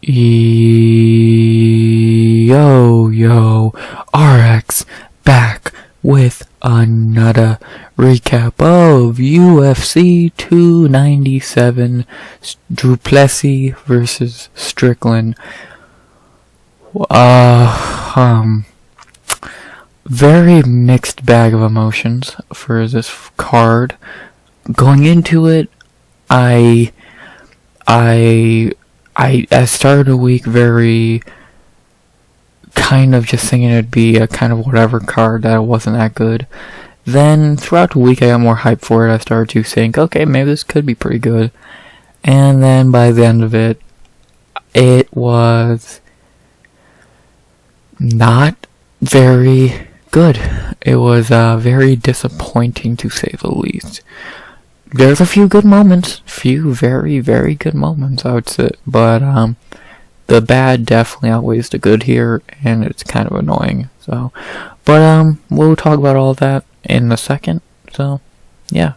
Yo, RX back with another recap of UFC 297 Plessis versus Strickland. Very mixed bag of emotions for this card. Going into it, I started the week very kind of just thinking it'd be a kind of whatever card that wasn't that good. Then throughout the week I got more hype for it. I started to think, okay, maybe this could be pretty good. And then by the end of it, it was not very good. It was very disappointing to say the least. There's a few good moments, few very, very good moments, I would say, but the bad definitely outweighs the good here, and it's kind of annoying. So, but we'll talk about all that in a second. So, yeah,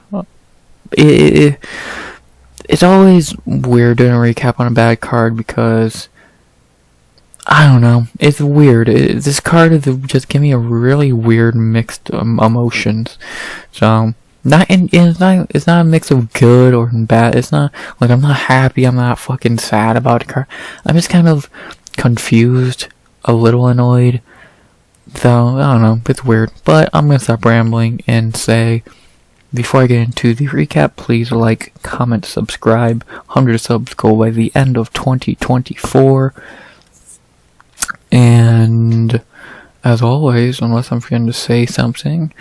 it's always weird doing a recap on a bad card because I don't know, it's weird. This card is just giving me a really weird mixed emotions. So. It's not a mix of good or bad. It's not like I'm not happy, I'm not fucking sad about the card. I'm just kind of confused, a little annoyed. So, I don't know, it's weird. But I'm gonna stop rambling and say, before I get into the recap, please like, comment, subscribe. 100 subs go by the end of 2024. And, as always, unless I'm forgetting to say something,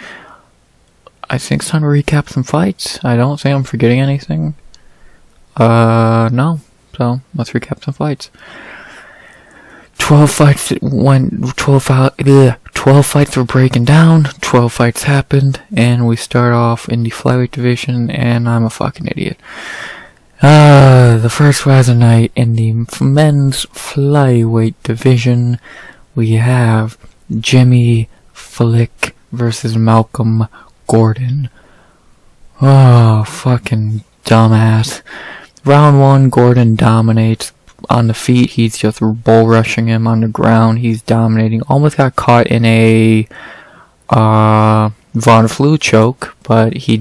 I think it's time to recap some fights. I don't think I'm forgetting anything. No. So, let's recap some fights. 12 fights went, 12 fights were breaking down, 12 fights happened, and we start off in the flyweight division, and I'm a fucking idiot. The first fight of the night in the men's flyweight division, we have Jimmy Flick versus Malcolm Gordon. Oh, fucking dumbass. Round 1, Gordon dominates. On the feet, he's just bull rushing him. On the ground, he's dominating. Almost got caught in a Von Flue choke, but he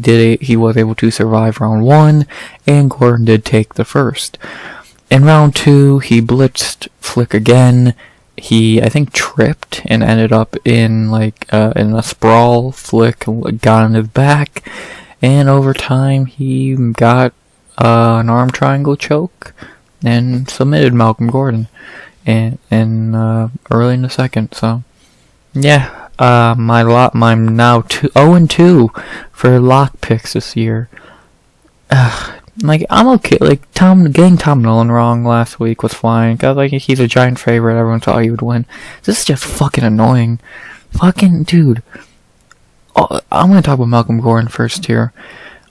was able to survive round 1, and Gordon did take the first. In round 2, he blitzed Flick again. He, I think, tripped and ended up in in a sprawl. Flick got on his back, and over time he got an arm triangle choke and submitted Malcolm Gordon and early in the second. So yeah, I'm now 0-2 for lock picks this year. I'm okay. Getting Tom Nolan wrong last week was fine. Cause he's a giant favorite. Everyone thought he would win. This is just fucking annoying. Fucking dude. I'm gonna talk about Malcolm Gordon first here.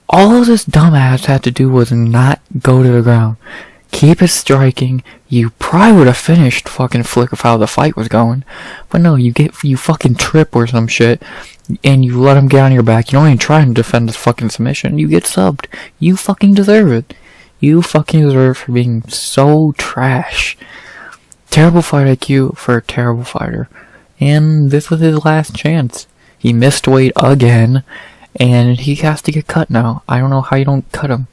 All this dumbass had to do was not go to the ground. Keep it striking. You probably would have finished fucking Flick of how the fight was going. But no, you fucking trip or some shit, and you let him get on your back. You don't even try and defend this fucking submission. You get subbed. You fucking deserve it. You fucking deserve for being so trash. Terrible fight IQ for a terrible fighter. And this was his last chance. He missed weight again, and he has to get cut now. I don't know how you don't cut him.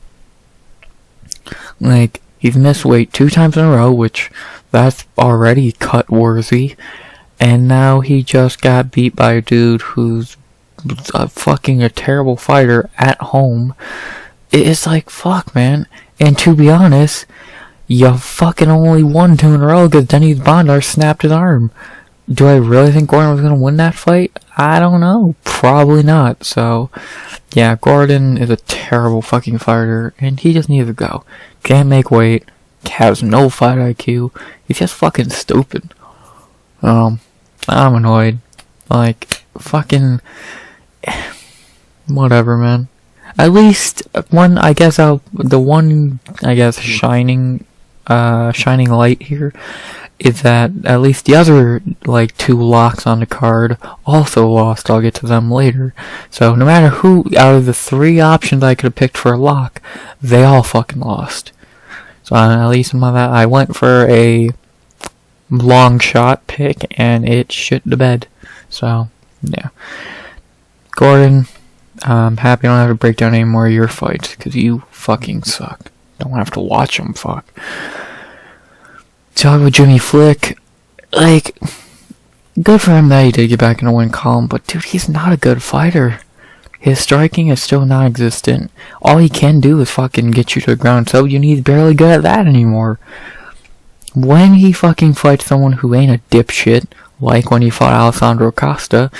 He's missed weight 2 times in a row, which that's already cut worthy. And now he just got beat by a dude who's a terrible fighter at home. It's fuck, man. And to be honest, you fucking only won 2 in a row because Dennis Bondar snapped his arm. Do I really think Gordon was going to win that fight? I don't know. Probably not. So, yeah, Gordon is a terrible fucking fighter, and he just needs to go. Can't make weight, has no fight IQ, he's just fucking stupid. I'm annoyed. Fucking whatever, man. At least shining light here is that at least the other 2 locks on the card also lost. I'll get to them later. So no matter who out of the 3 options I could have picked for a lock, they all fucking lost. So So at least I went for a long shot pick, and it shit the bed. So, yeah. Gordon, I'm happy I don't have to break down any more of your fights, because you fucking suck. Don't have to watch them, fuck. Talk with Jimmy Flick, like, good for him that he did get back in the win column, but dude, he's not a good fighter. His striking is still non-existent. All he can do is fucking get you to the ground, so he's barely good at that anymore. When he fucking fights someone who ain't a dipshit, like when he fought Alessandro Costa,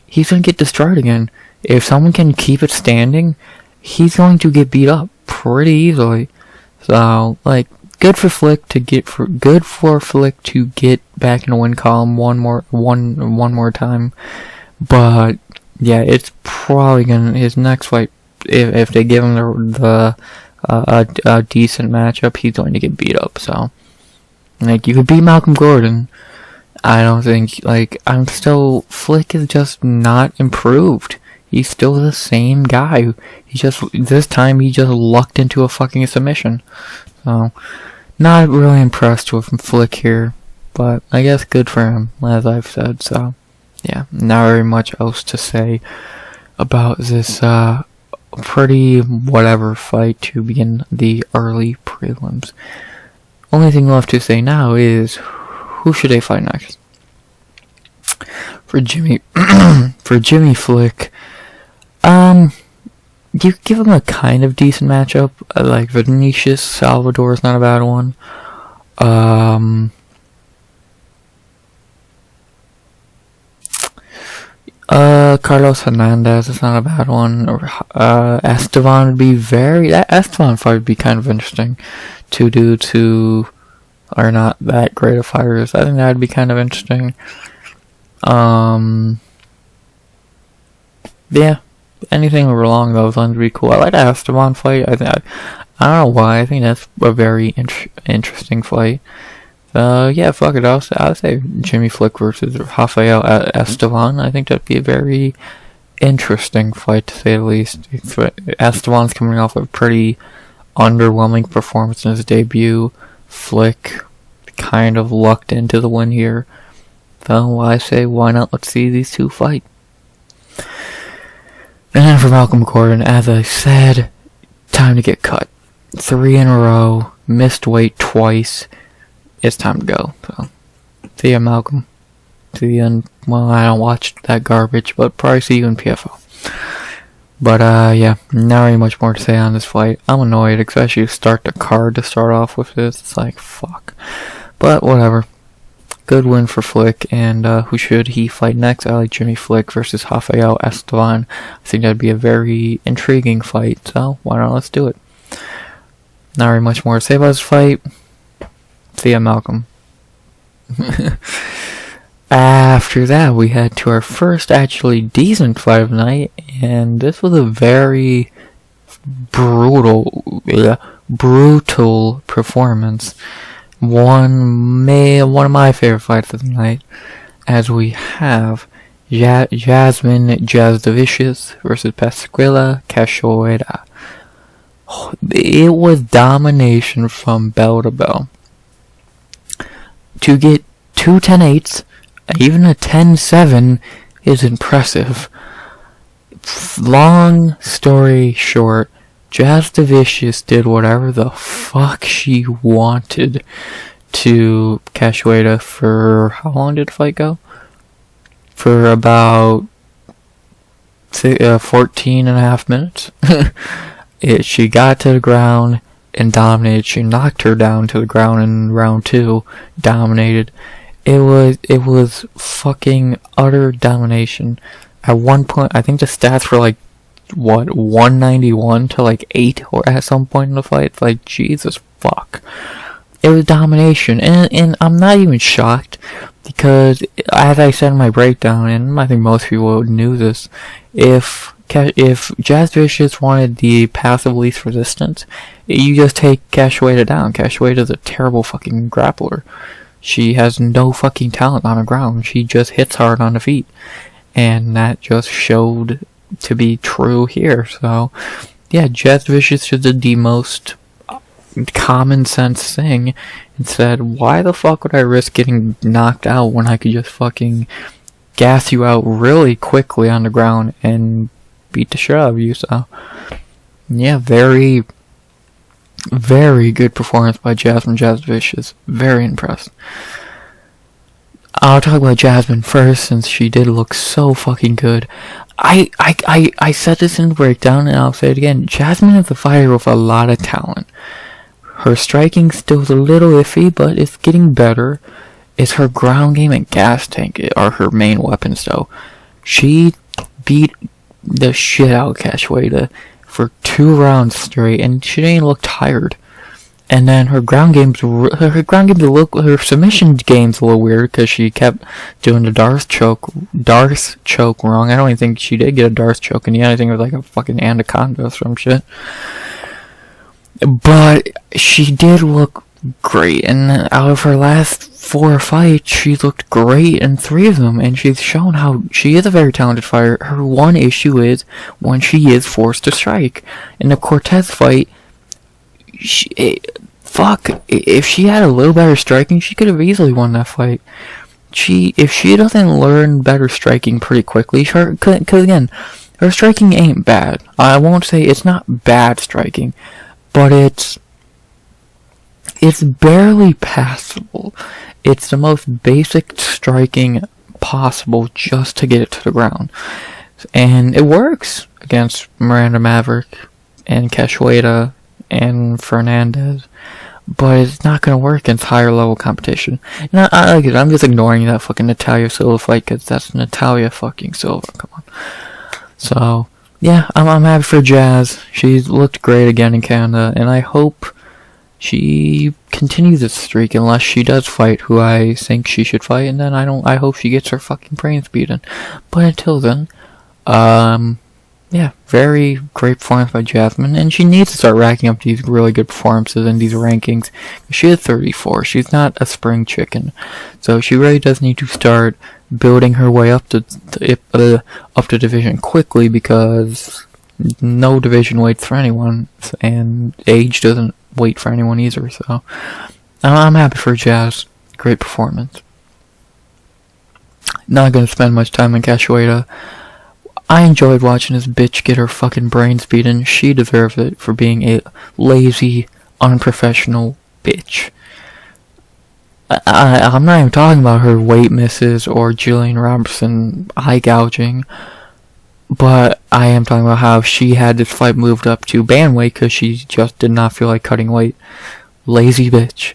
he's gonna get destroyed again. If someone can keep it standing, he's going to get beat up pretty easily. So, like, good for Flick to get back in the win column one more time. But yeah, it's probably gonna his next fight. If they give him a decent matchup, he's going to get beat up. So, like, you could beat Malcolm Gordon. I don't think, like, Flick is just not improved. He's still the same guy. This time he just lucked into a fucking submission. So, not really impressed with Flick here, but I guess good for him, as I've said. So, yeah, not very much else to say about this pretty whatever fight to begin the early prelims. Only thing left to say now is, who should they fight next? For Jimmy Flick, you give him a kind of decent matchup, like Vinicius Salvador is not a bad one. Carlos Hernandez is not a bad one. Esteban would be that Esteban fight would be kind of interesting. Two dudes who are not that great of fighters. I think that would be kind of interesting. Yeah, anything along those lines would be cool. I like the Esteban fight. I don't know why. I think that's a very interesting fight. Yeah, fuck it. I'll say Jimmy Flick versus Rafael Esteban. I think that'd be a very interesting fight, to say the least. Esteban's coming off a pretty underwhelming performance in his debut. Flick kind of lucked into the win here. So I say, why not? Let's see these two fight. And then for Malcolm Gordon, as I said, time to get cut. 3 in a row, missed weight twice. It's time to go. So, see ya, Malcolm. See you in, well, I don't watch that garbage, but probably see you in PFL. But, yeah, not really much more to say on this fight. I'm annoyed, especially to start the card to start off with this. It's like, fuck. But, whatever. Good win for Flick, and who should he fight next? I like Jimmy Flick versus Rafael Esteban. I think that'd be a very intriguing fight, so why not? Let's do it. Not really much more to say about this fight. See ya, Malcolm. After that, we head to our first actually decent fight of the night, and this was a very brutal performance. One of my favorite fights of the night, as we have Jasmine Jasudavicius versus Priscila Cachoeira. It was domination from bell to bell. To get 2 10-8s, even a 10-7 is impressive. Long story short, Jasudavicius did whatever the fuck she wanted to Cachoeira for, how long did the fight go? For about 14 and a half minutes. She got to the ground and dominated. She knocked her down to the ground in round 2, dominated. It was fucking utter domination. At one point, I think the stats were like, 191 to like 8 or at some point in the fight. It's like, Jesus fuck. It was domination, and I'm not even shocked, because as I said in my breakdown, and I think most people knew this, if Jasudavicius wanted the passive least resistance, you just take Cachoeira down. Cachoeira's a terrible fucking grappler. She has no fucking talent on the ground. She just hits hard on the feet, and that just showed to be true here. So yeah, Jasudavicius did the most common sense thing and said, why the fuck would I risk getting knocked out when I could just fucking gas you out really quickly on the ground and beat the shit out of you? So, yeah, very, very good performance by Jasmine Jasudavicius. Very impressed. I'll talk about Jasmine first, since she did look so fucking good. I said this in the breakdown, and I'll say it again. Jasmine is a fighter with a lot of talent. Her striking still is a little iffy, but it's getting better. It's her ground game and gas tank are her main weapons, though. She beat the shit out of Cachoeira for 2 rounds straight, and she didn't look tired. And then her submission game's a little weird, because she kept doing the Darce choke wrong. I don't even think she did get a Darce choke in the end. I think it was like a fucking anaconda or some shit. But she did look great, and out of her last 4 fights, she looked great in 3 of them, and she's shown how she is a very talented fighter. Her one issue is when she is forced to strike. In the Cortez fight, if she had a little better striking, she could have easily won that fight. If she doesn't learn better striking pretty quickly, because again, her striking ain't bad. I won't say it's not bad striking, but it's barely passable. It's the most basic striking possible just to get it to the ground. And it works against Miranda Maverick and Cachoeira and Fernandez, but it's not going to work against higher level competition. And I like it. I'm just ignoring that fucking Natalia Silva fight, because that's Natalia fucking Silva. Come on. So, yeah, I'm happy for Jazz. She's looked great again in Canada, and I hope she continues this streak, unless she does fight who I think she should fight, and then I hope she gets her fucking brains beaten. But until then, yeah, very great performance by Jasmine, and she needs to start racking up these really good performances in these rankings. She is 34. She's not a spring chicken, so she really does need to start building her way up to division quickly, because no division waits for anyone, and age doesn't wait for anyone either. So I'm happy for Jazz. Great performance. Not gonna spend much time on Cachoeira. I enjoyed watching this bitch get her fucking brains beaten. She deserves it for being a lazy, unprofessional bitch. I'm not even talking about her weight misses or Gillian Robertson eye gouging, but I am talking about how she had this fight moved up to bantamweight because she just did not feel like cutting weight. Lazy bitch.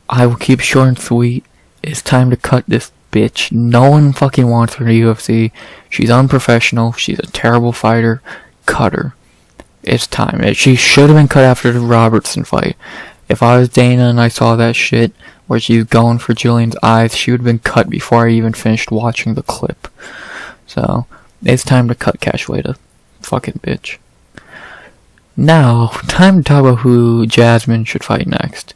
I will keep short and sweet. It's time to cut this bitch. No one fucking wants her in the UFC. She's unprofessional. She's a terrible fighter. Cut her. It's time. She should have been cut after the Robertson fight. If I was Dana and I saw that shit where she's going for Gillian's eyes, she would have been cut before I even finished watching the clip. So, it's time to cut Cachoeira. Fucking bitch. Now, time to talk about who Jasmine should fight next.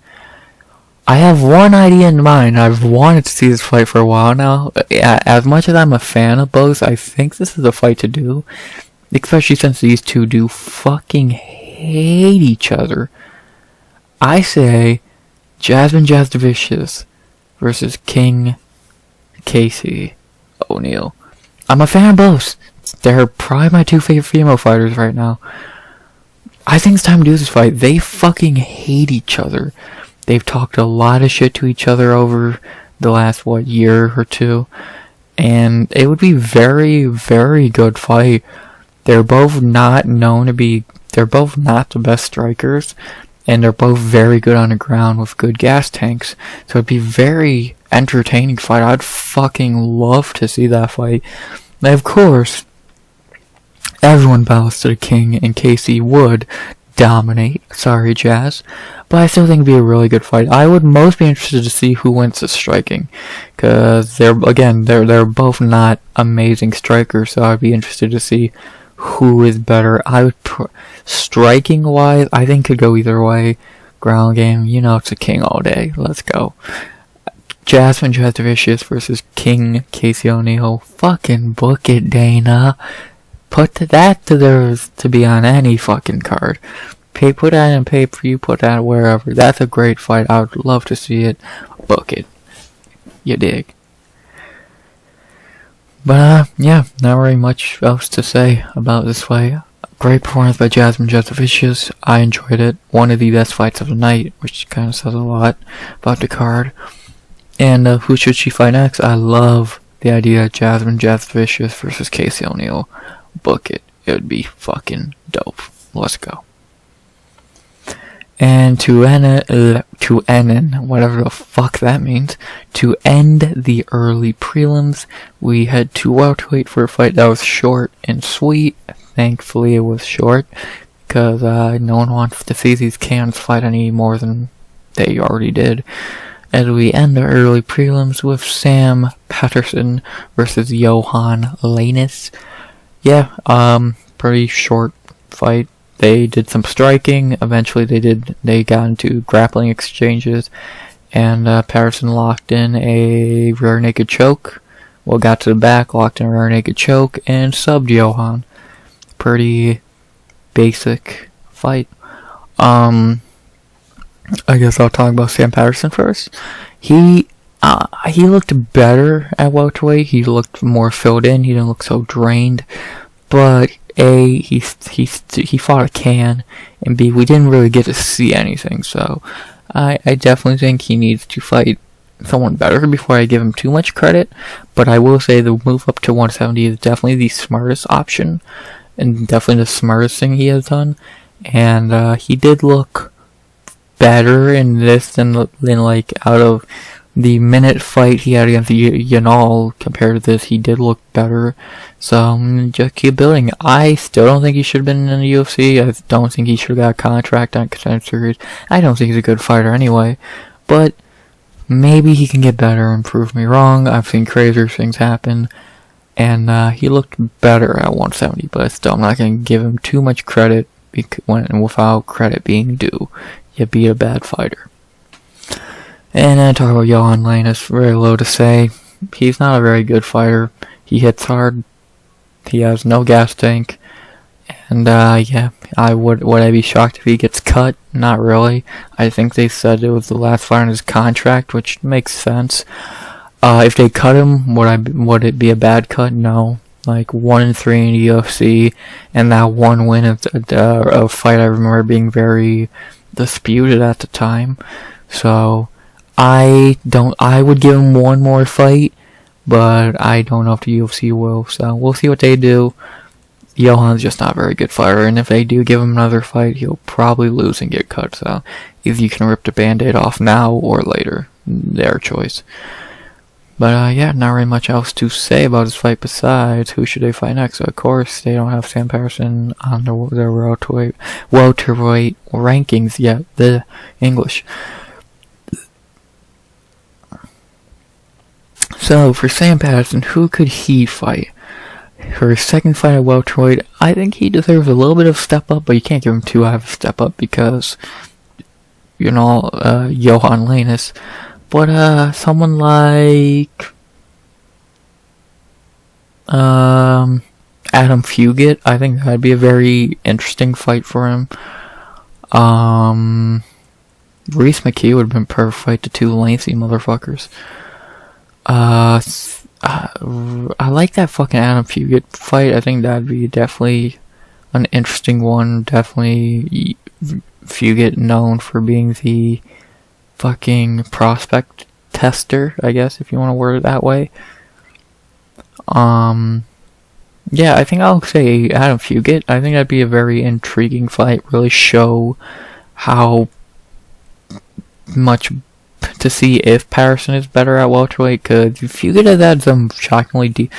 I have one idea in mind. I've wanted to see this fight for a while now. As much as I'm a fan of both, I think this is a fight to do. Especially since these two do fucking hate each other. I say Jasmine Jasudavicius versus King Casey O'Neill. I'm a fan of both. They're probably my 2 favorite female fighters right now. I think it's time to do this fight. They fucking hate each other. They've talked a lot of shit to each other over the last, year or 2. And it would be very, very good fight. They're both not the best strikers. And they're both very good on the ground with good gas tanks. So it'd be very entertaining fight. I'd fucking love to see that fight. Now, of course, everyone bows to the King, and Casey would dominate. Sorry, Jazz. But I still think it'd be a really good fight. I would most be interested to see who wins the striking. Because they're both not amazing strikers. So I'd be interested to see who is better. Striking wise, I think could go either way. Ground game, it's a King all day. Let's go. Jasmine Jasudavicius versus King Casey O'Neill. Fucking book it, Dana. Put that to be on any fucking card. put that in pay-per-view, put that wherever. That's a great fight. I would love to see it. Book it. You dig? But, yeah, not really much else to say about this fight. Great performance by Jasmine Jasudavicius. I enjoyed it. One of the best fights of the night, which kind of says a lot about the card. And who should she fight next? I love the idea of Jasmine Jasudavicius versus Casey O'Neill. Book it. It would be fucking dope. Let's go. And to end whatever the fuck that means, to end the early prelims, we had to welterweight for a fight that was short and sweet. Thankfully, it was short, because no one wants to see these cans fight any more than they already did. As we end the early prelims with Sam Patterson versus Yohan Lainesse. Yeah, pretty short fight. They did some striking. Eventually, they got into grappling exchanges, and Patterson locked in a rear naked choke. Well, got to the back, locked in a rear naked choke, and subbed Yohan. Pretty basic fight. I guess I'll talk about Sam Patterson first. He looked better at welterweight. He looked more filled in. He didn't look so drained. But A, he fought a can, and B, we didn't really get to see anything. So I definitely think he needs to fight someone better before I give him too much credit. But I will say the move up to 170 is definitely the smartest option, and definitely the smartest thing he has done. And he did look better in this than like out of the minute fight he had against Yanal compared to this. He did look better. So just keep building. I still don't think he should have been in the UFC. I don't think he should have got a contract on Contender Series. I don't think he's a good fighter anyway. But maybe he can get better and prove me wrong. I've seen crazier things happen. And he looked better at 170. But still, I'm not going to give him too much credit without credit being due. You beat a bad fighter. And then talk about Yohan Lainesse, very low to say. He's not a very good fighter. He hits hard. He has no gas tank. And yeah, would I be shocked if he gets cut? Not really. I think they said it was the last fight on his contract, which makes sense. If they cut him, would it be a bad cut? No. Like 1-3 in the UFC, and that one win of a fight I remember being very disputed at the time. So I would give him one more fight, but I don't know if the UFC will. So we'll see what they do. Yohan's just not a very good fighter, and if they do give him another fight, he'll probably lose and get cut. So either you can rip the band-aid off now or later, their choice. But yeah, not really much else to say about this fight besides who should they fight next. So of course, they don't have Sam Patterson on their welterweight rankings yet. The English. So for Sam Patterson, who could he fight? For his second fight at welterweight, I think he deserves a little bit of step up, but you can't give him too high of a step up because, Yohan Lainesse. But someone like Adam Fugit, I think that'd be a very interesting fight for him. Reese McKee would have been perfect fight, the two lengthy motherfuckers. I like that fucking Adam Fugit fight. I think that'd be definitely an interesting one. Definitely Fugit known for being the fucking prospect tester, I guess, if you want to word it that way. Yeah, I think I'll say Adam Fugit. I think that'd be a very intriguing fight. Really show how much to see if Patterson is better at welterweight, because Fugit has had some shockingly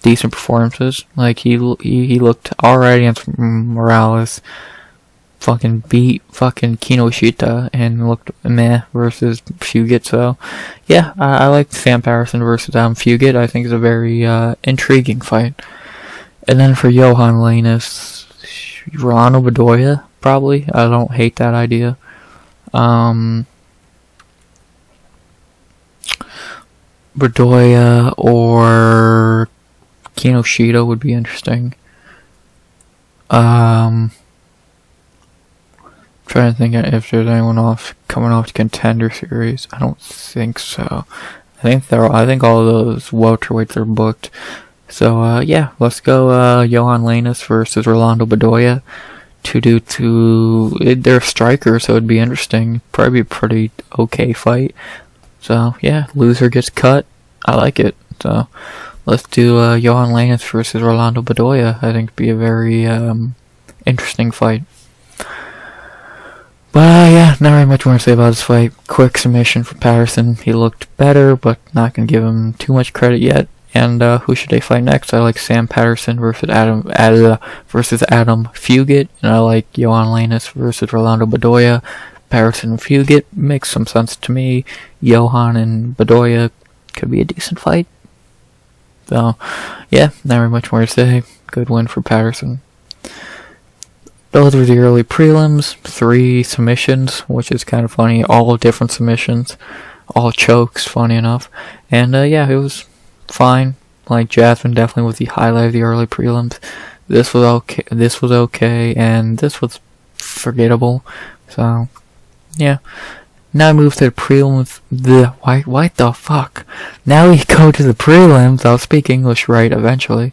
decent performances. Like he looked alright against Morales. Fucking beat fucking Kinoshita and looked meh versus Fugit. So yeah, I like Sam Patterson versus Adam Fugit. I think it's a very intriguing fight. And then for Yohan Lainesse, Rolando Bedoya, probably. I don't hate that idea. Bedoya or Kinoshita would be interesting. trying to think if there's anyone coming off the Contender Series. I don't think so. I think all of those welterweights are booked. So yeah, let's go. Yohan Lainesse versus Rolando Bedoya. They're strikers, so it'd be interesting. Probably a pretty okay fight. So yeah, loser gets cut. I like it. So let's do Yohan Lainesse versus Rolando Bedoya. I think it'd be a very interesting fight. But yeah, not really much more to say about this fight. Quick submission for Patterson. He looked better, but not gonna give him too much credit yet. And who should they fight next? I like Sam Patterson versus Adam Fugit, and I like Yohan Lainesse versus Rolando Bedoya. Patterson and Fugit makes some sense to me. Yohan and Bedoya could be a decent fight. So yeah, not very much more to say. Good win for Patterson. Those were the early prelims. 3 submissions, which is kind of funny. All different submissions, all chokes, funny enough. And yeah, it was fine. Like Jasmine definitely was the highlight of the early prelims. This was okay, and this was forgettable. So yeah. Now I move to the prelims. What the fuck? Now we go to the prelims. I'll speak English right eventually.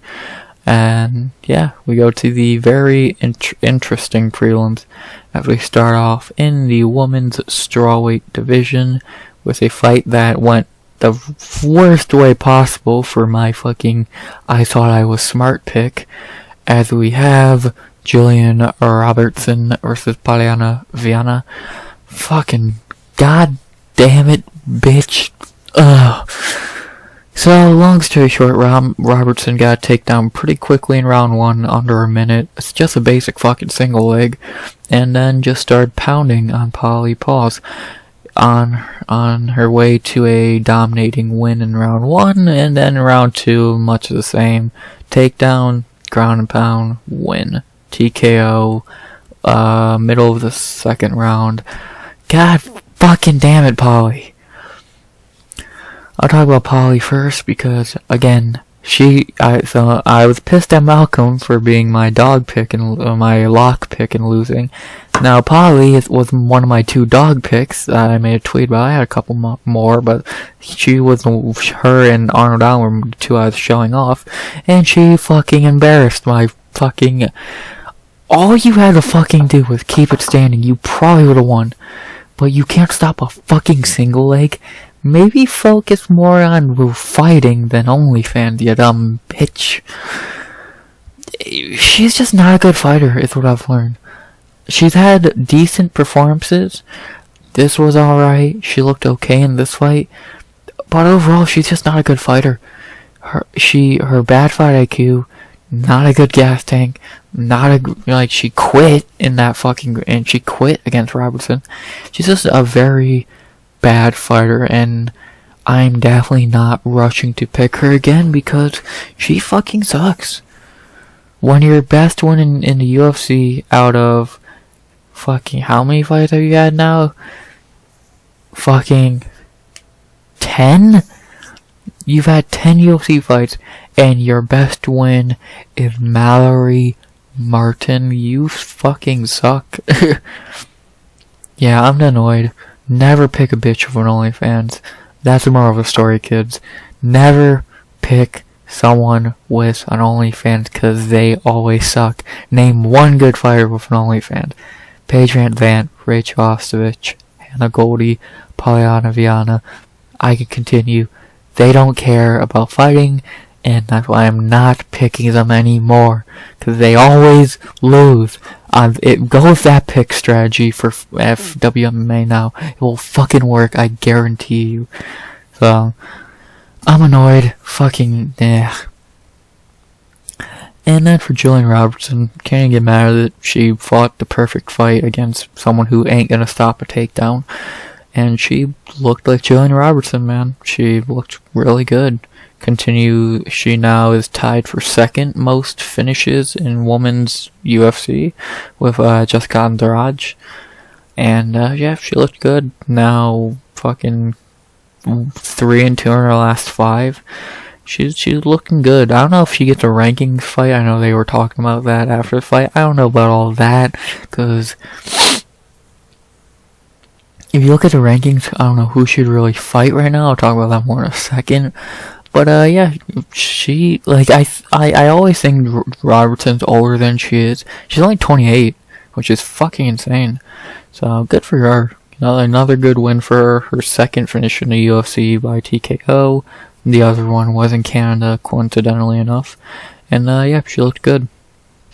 And yeah, we go to the very interesting prelims as we start off in the women's strawweight division with a fight that went the worst way possible for my fucking I thought I was smart pick, as we have Gillian Robertson versus Polyana Viana. Fucking god damn it, bitch. Ugh. So, long story short, Robertson got a takedown pretty quickly in round 1, under a minute. It's just a basic fucking single leg. And then just started pounding on Polly Paws on her way to a dominating win in round 1. And then in round 2, much of the same. Takedown, ground and pound, win. TKO, middle of the second round. God fucking damn it, Polly. I'll talk about Polly first because, again, I was pissed at Malcolm for being my dog pick and my lock pick and losing. Now Polly was one of my 2 dog picks. I made a tweet about. I had a couple more, but her and Arnold were the 2 I was showing off, and she fucking embarrassed my fucking. All you had to fucking do was keep it standing. You probably would have won, but you can't stop a fucking single leg. Maybe focus more on fighting than OnlyFans, you dumb bitch. She's just not a good fighter, is what I've learned. She's had decent performances. This was alright. She looked okay in this fight. But overall, she's just not a good fighter. Her bad fight IQ, not a good gas tank, she quit in that and she quit against Robertson. She's just a very bad fighter, and I'm definitely not rushing to pick her again because she fucking sucks. When your best one in the UFC out of fucking how many fights have you had now? Fucking 10? You've had 10 UFC fights and your best win is Mallory Martin. You fucking suck. Yeah, I'm annoyed. Never pick a bitch with an OnlyFans. That's the moral of the story, kids. Never pick someone with an OnlyFans because they always suck. Name one good fighter with an OnlyFans. Paige VanZant, Rachel Ostovich, Hannah Goldie, Polyana Viana. I could continue. They don't care about fighting, and that's why I'm not picking them anymore. Because they always lose. It goes that pick strategy for FWMA now. It will fucking work, I guarantee you. So, I'm annoyed. Fucking, yeah. And then for Gillian Robertson, can't get mad at it. She fought the perfect fight against someone who ain't gonna stop a takedown. And she looked like Gillian Robertson, man. She looked really good. She now is tied for second most finishes in women's UFC with Jessica Andrade. And yeah, she looked good. Now fucking 3-2 in her last 5. She's looking good. I don't know if she gets a rankings fight. I know they were talking about that after the fight. I don't know about all that because if you look at the rankings, I don't know who should really fight right now. I'll talk about that more in a second. But yeah, she, like, I always think Robertson's older than she is. She's only 28, which is fucking insane. So good for her. Another good win for her second finish in the UFC by TKO. The other one was in Canada, coincidentally enough. And yeah, she looked good.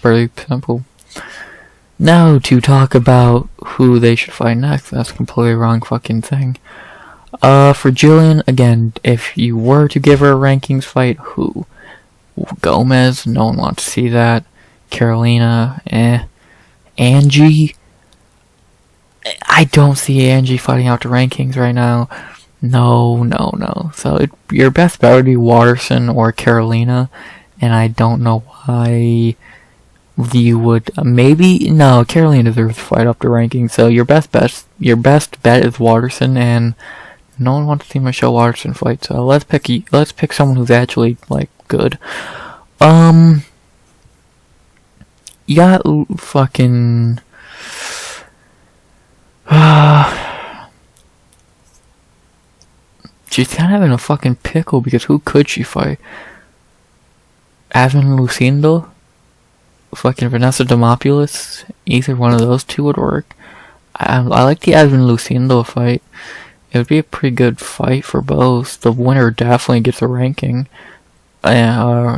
Pretty simple. Now to talk about who they should fight next. That's a completely wrong fucking thing. For Gillian, again, if you were to give her a rankings fight, who? Gomez, no one wants to see that. Carolina, Angie, I don't see Angie fighting out the rankings right now. No. So your best bet would be Waterson or Carolina, and I don't know why you would. No, Carolina deserves to fight up the rankings. So your best bet is Waterson, and no one wants to see Michelle Waterson fight. So let's pick someone who's actually like good. Yeah, fucking. She's kind of in a fucking pickle because who could she fight? Jasmine Lucindo? Fucking Vanessa Demopoulos? Either one of those two would work. I like the Jasmine Lucindo fight. It would be a pretty good fight for both. The winner definitely gets a ranking. I'm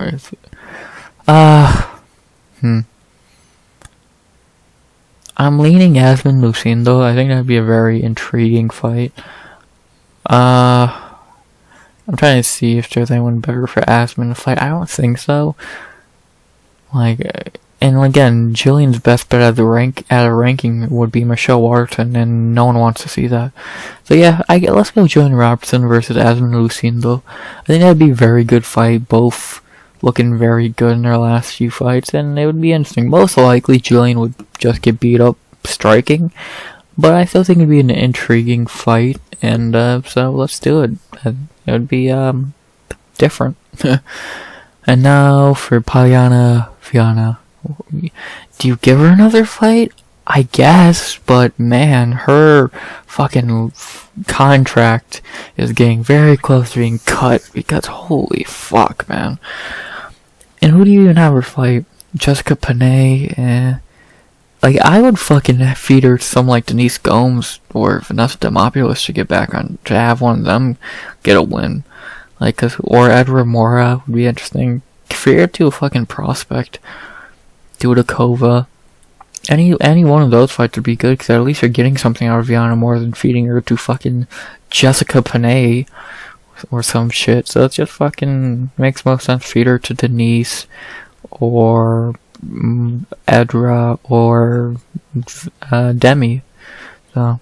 leaning Jasmine Lucindo. I think that'd be a very intriguing fight. I'm trying to see if there's anyone better for Jasmine to fight. I don't think so. Like, and again, Gillian's best bet at a ranking would be Michelle Waterson, and no one wants to see that. So yeah, let's go Gillian Robertson versus Jasmine Lucindo. I think that'd be a very good fight. Both looking very good in their last few fights, and it would be interesting. Most likely, Gillian would just get beat up striking, but I still think it'd be an intriguing fight, and so let's do it. It would be different. And now for Polyana, Viana. Do you give her another fight? I guess, but man, her fucking contract is getting very close to being cut because holy fuck, man. And who do you even have her fight? Jessica Panay? Like, I would fucking feed her some like Denise Gomes or Vanessa Demopoulos to get back on, to have one of them get a win. Like, or Edward Mora would be interesting. Feed her to a fucking prospect. Dudakova. Any one of those fights would be good, because at least you're getting something out of Viana more than feeding her to fucking Jessica Panay or some shit. So it just fucking makes most sense. Feed her to Denise or Edra or Demi. So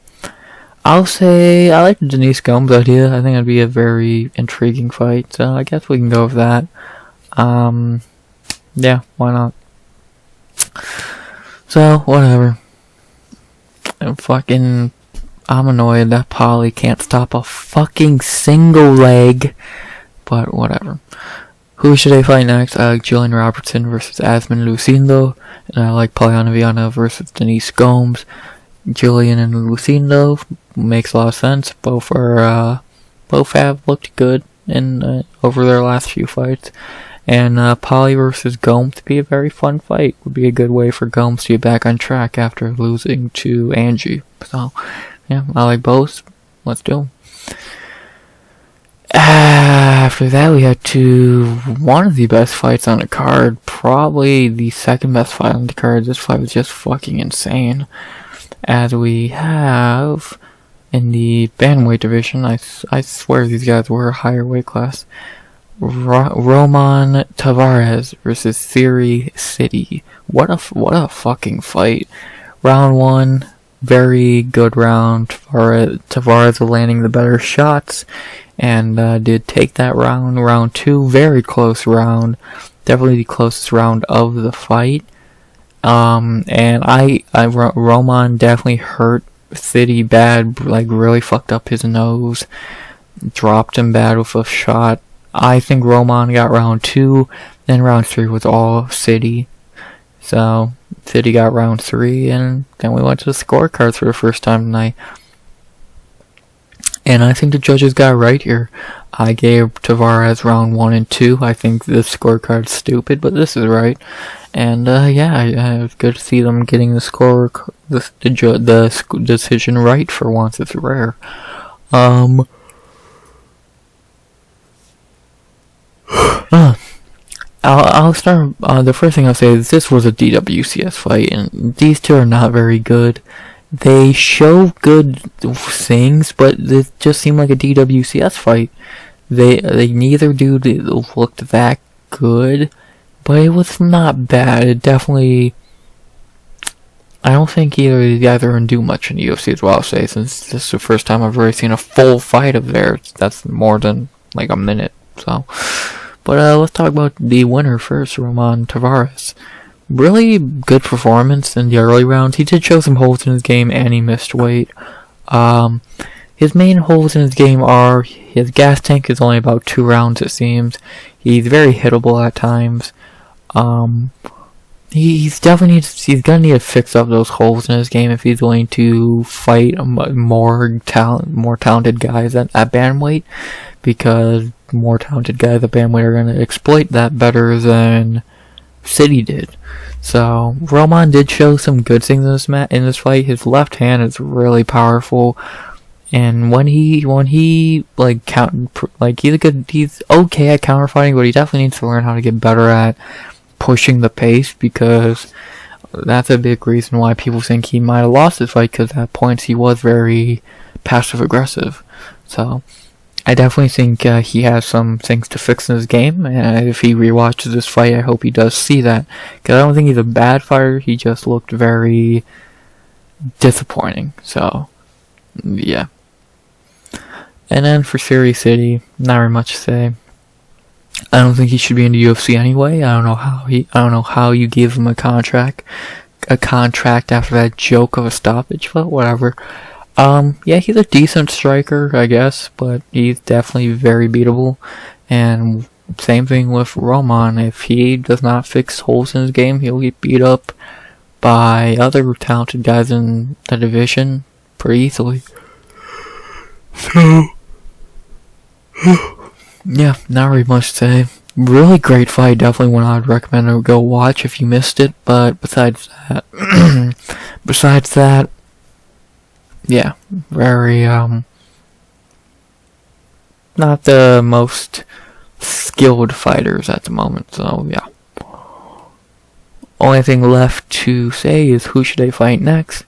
I'll say I like the Denise Gomes idea. I think it'd be a very intriguing fight. So I guess we can go with that. Yeah, why not? So, whatever. I'm annoyed that Polly can't stop a fucking single leg. But, whatever. Who should I fight next? I like Gillian Robertson versus Jasmine Lucindo. And I like Polyana Viana versus Denise Gomes. Gillian and Lucindo makes a lot of sense. Both have looked good in over their last few fights. And Polly versus Gomes to be a very fun fight. Would be a good way for Gomes to get back on track after losing to Angie. So, yeah, I like both. Let's do them. After that, we had one of the best fights on the card. Probably the second best fight on the card. This fight was just fucking insane. As we have in the bantamweight division, I swear these guys were a higher weight class. Ramon Taveras versus Sidey. What a fucking fight. Round 1, very good round. Taveras landing the better shots and did take that round. Round 2, very close round. Definitely the closest round of the fight. And Ramon definitely hurt Sidey bad, like really fucked up his nose. Dropped him bad with a shot. I think Ramon got round 2, then round 3 was all Sidey. So, Sidey got round 3, and then we went to the scorecards for the first time tonight. And I think the judges got it right here. I gave Taveras round 1 and 2. I think this scorecard's stupid, but this is right. And yeah, it's good to see them getting the decision right for once. It's rare. I'll start. The first thing I'll say is this was a DWCS fight, and these two are not very good. They show good things, but it just seemed like a DWCS fight. They neither dude looked that good, but it was not bad. It definitely. I don't think either of these guys are going to do much in the UFC as well, I'll say, since this is the first time I've really seen a full fight of theirs. That's more than like a minute, so. But let's talk about the winner first, Ramon Taveras. Really good performance in the early rounds. He did show some holes in his game, and he missed weight. His main holes in his game are his gas tank is only about 2 rounds, it seems. He's very hittable at times. He's gonna need to fix up those holes in his game if he's going to fight more talented guys at bantamweight, because more talented guys at bantamweight are going to exploit that better than Sidey did. So Ramon did show some good things in this fight. His left hand is really powerful, and when he he's okay at counterfighting, but he definitely needs to learn how to get better at pushing the pace, because that's a big reason why people think he might have lost this fight, because at points he was very passive aggressive. So I definitely think he has some things to fix in his game, and if he rewatches this fight, I hope he does see that, because I don't think he's a bad fighter. He just looked very disappointing. So yeah. And then for Serhiy, not very much to say. I don't think he should be in the UFC anyway. I don't know how you give him a contract after that joke of a stoppage, but whatever. Yeah, he's a decent striker, I guess, but he's definitely very beatable. And same thing with Ramon. If he does not fix holes in his game, he'll get beat up by other talented guys in the division pretty easily. So yeah, not really much to say. Really great fight. Definitely one I'd recommend to go watch if you missed it. But besides that, yeah, very not the most skilled fighters at the moment. So yeah. Only thing left to say is who should they fight next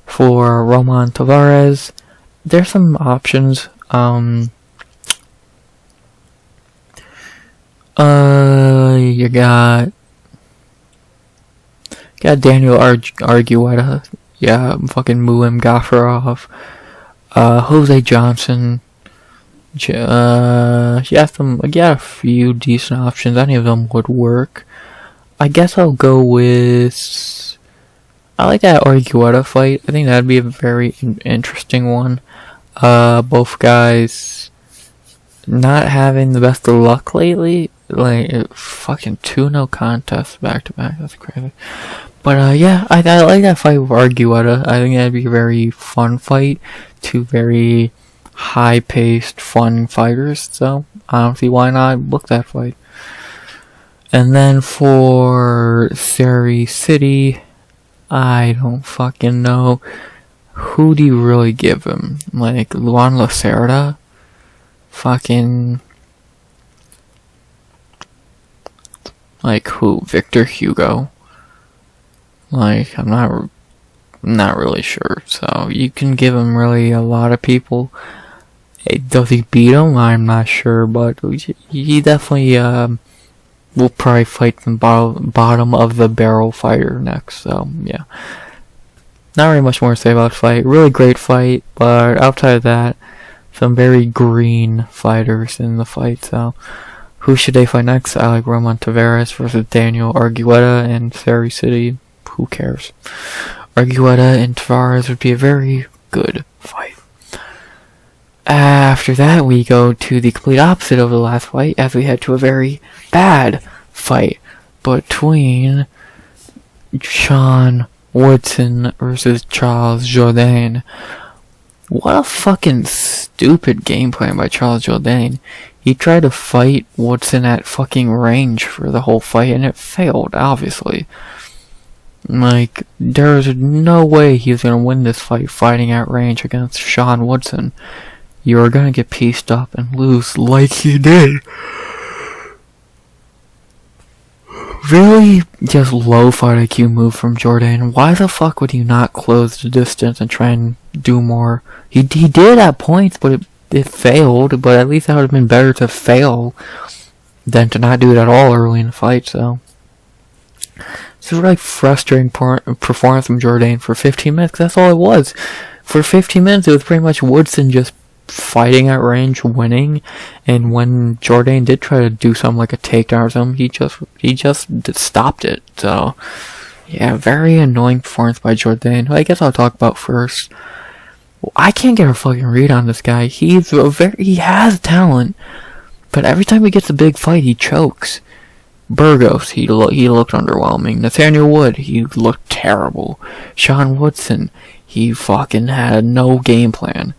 for Ramon Taveras. There's some options. You got Daniel Argueta, yeah, fucking Muim Gaffarov, Jose Johnson. Yeah, a few decent options. Any of them would work. I guess I'll go with. I like that Argueta fight. I think that'd be a very interesting one. Both guys not having the best of luck lately. Like, fucking 2-0 contests back to back. That's crazy. But yeah, I like that fight with Argueta. I think that'd be a very fun fight. Two very high-paced, fun fighters. So I don't see why not book that fight. And then for Serhiy, I don't fucking know. Who do you really give him? Like Luan Lacerda? Fucking. Like who? Victor Hugo? Like, I'm not really sure. So you can give him really a lot of people. Does he beat him? I'm not sure, but he definitely will probably fight the bottom of the barrel fighter next. So yeah, not really much more to say about the fight. Really great fight, but outside of that, some very green fighters in the fight. So who should they fight next? I like Ramon Taveras versus Daniel Argueta and Serhiy. Who cares? Argueta and Taveras would be a very good fight. After that, we go to the complete opposite of the last fight, as we head to a very bad fight between Sean Woodson versus Charles Jourdain. What a fucking stupid game plan by Charles Jourdain. He tried to fight Woodson at fucking range for the whole fight, and it failed, obviously. Like, there's no way he was gonna win this fight fighting at range against Sean Woodson. You're gonna get pieced up and lose like he did. Really just low fight IQ move from Jourdain. Why the fuck would you not close the distance and try and do more? He did at points, but it failed. But at least that would have been better to fail than to not do it at all early in the fight. So it's a really frustrating performance from Jourdain for 15 minutes. 'Cause that's all it was. For 15 minutes, it was pretty much Woodson just fighting at range, winning, and when Jourdain did try to do something like a takedown or something, he just stopped it. So yeah, very annoying performance by Jourdain. I guess I'll talk about first. I can't get a fucking read on this guy. He has talent, but every time he gets a big fight, he chokes. Burgos, he looked underwhelming. Nathaniel Wood, he looked terrible. Sean Woodson, he fucking had no game plan.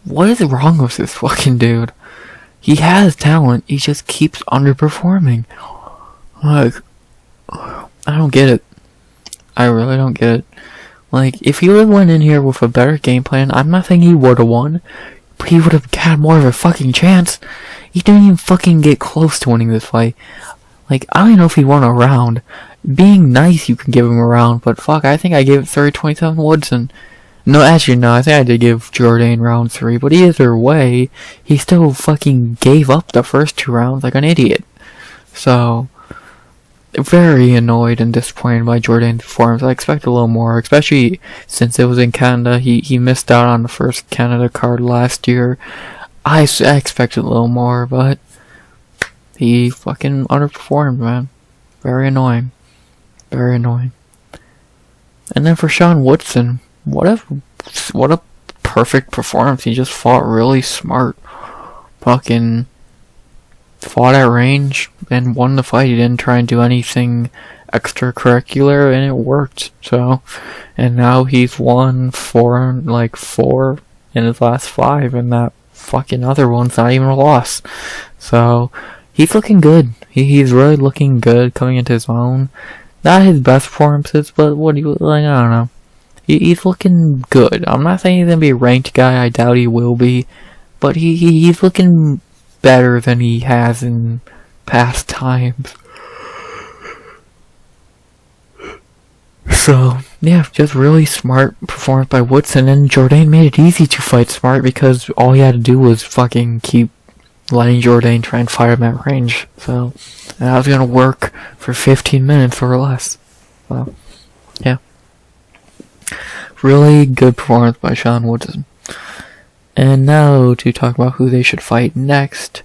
What is wrong with this fucking dude? He has talent, he just keeps underperforming. Like, I don't get it. I really don't get it. Like, if he would have went in here with a better game plan, I'm not saying he would have won, but he would have had more of a fucking chance. He didn't even fucking get close to winning this fight. Like, I don't even know if he won a round. Being nice, you can give him a round, but fuck, I think I gave it 30-27 Woodson. No, actually, no, I think I did give Jourdain round 3, but either way, he still fucking gave up the first 2 rounds like an idiot. So, very annoyed and disappointed by Jourdain's performance. I expected a little more, especially since it was in Canada. He missed out on the first Canada card last year. I expected a little more, but he fucking underperformed, man. Very annoying. Very annoying. And then for Sean Woodson, what a perfect performance. He just fought really smart. Fucking fought at range and won the fight. He didn't try and do anything extracurricular, and it worked. So, and now he's won 4 in his last 5, and that fucking other one's not even a loss. So, he's looking good. He's really looking good coming into his own. Not his best performances, but what do you like? I don't know. He's looking good. I'm not saying he's gonna be a ranked guy. I doubt he will be, but he's looking better than he has in past times. So yeah, just really smart performance by Woodson, and Jourdain made it easy to fight smart because all he had to do was fucking keep letting Jourdain try and fight him at range. So that was gonna work for 15 minutes or less. So yeah. Really good performance by Sean Woodson. And now to talk about who they should fight next.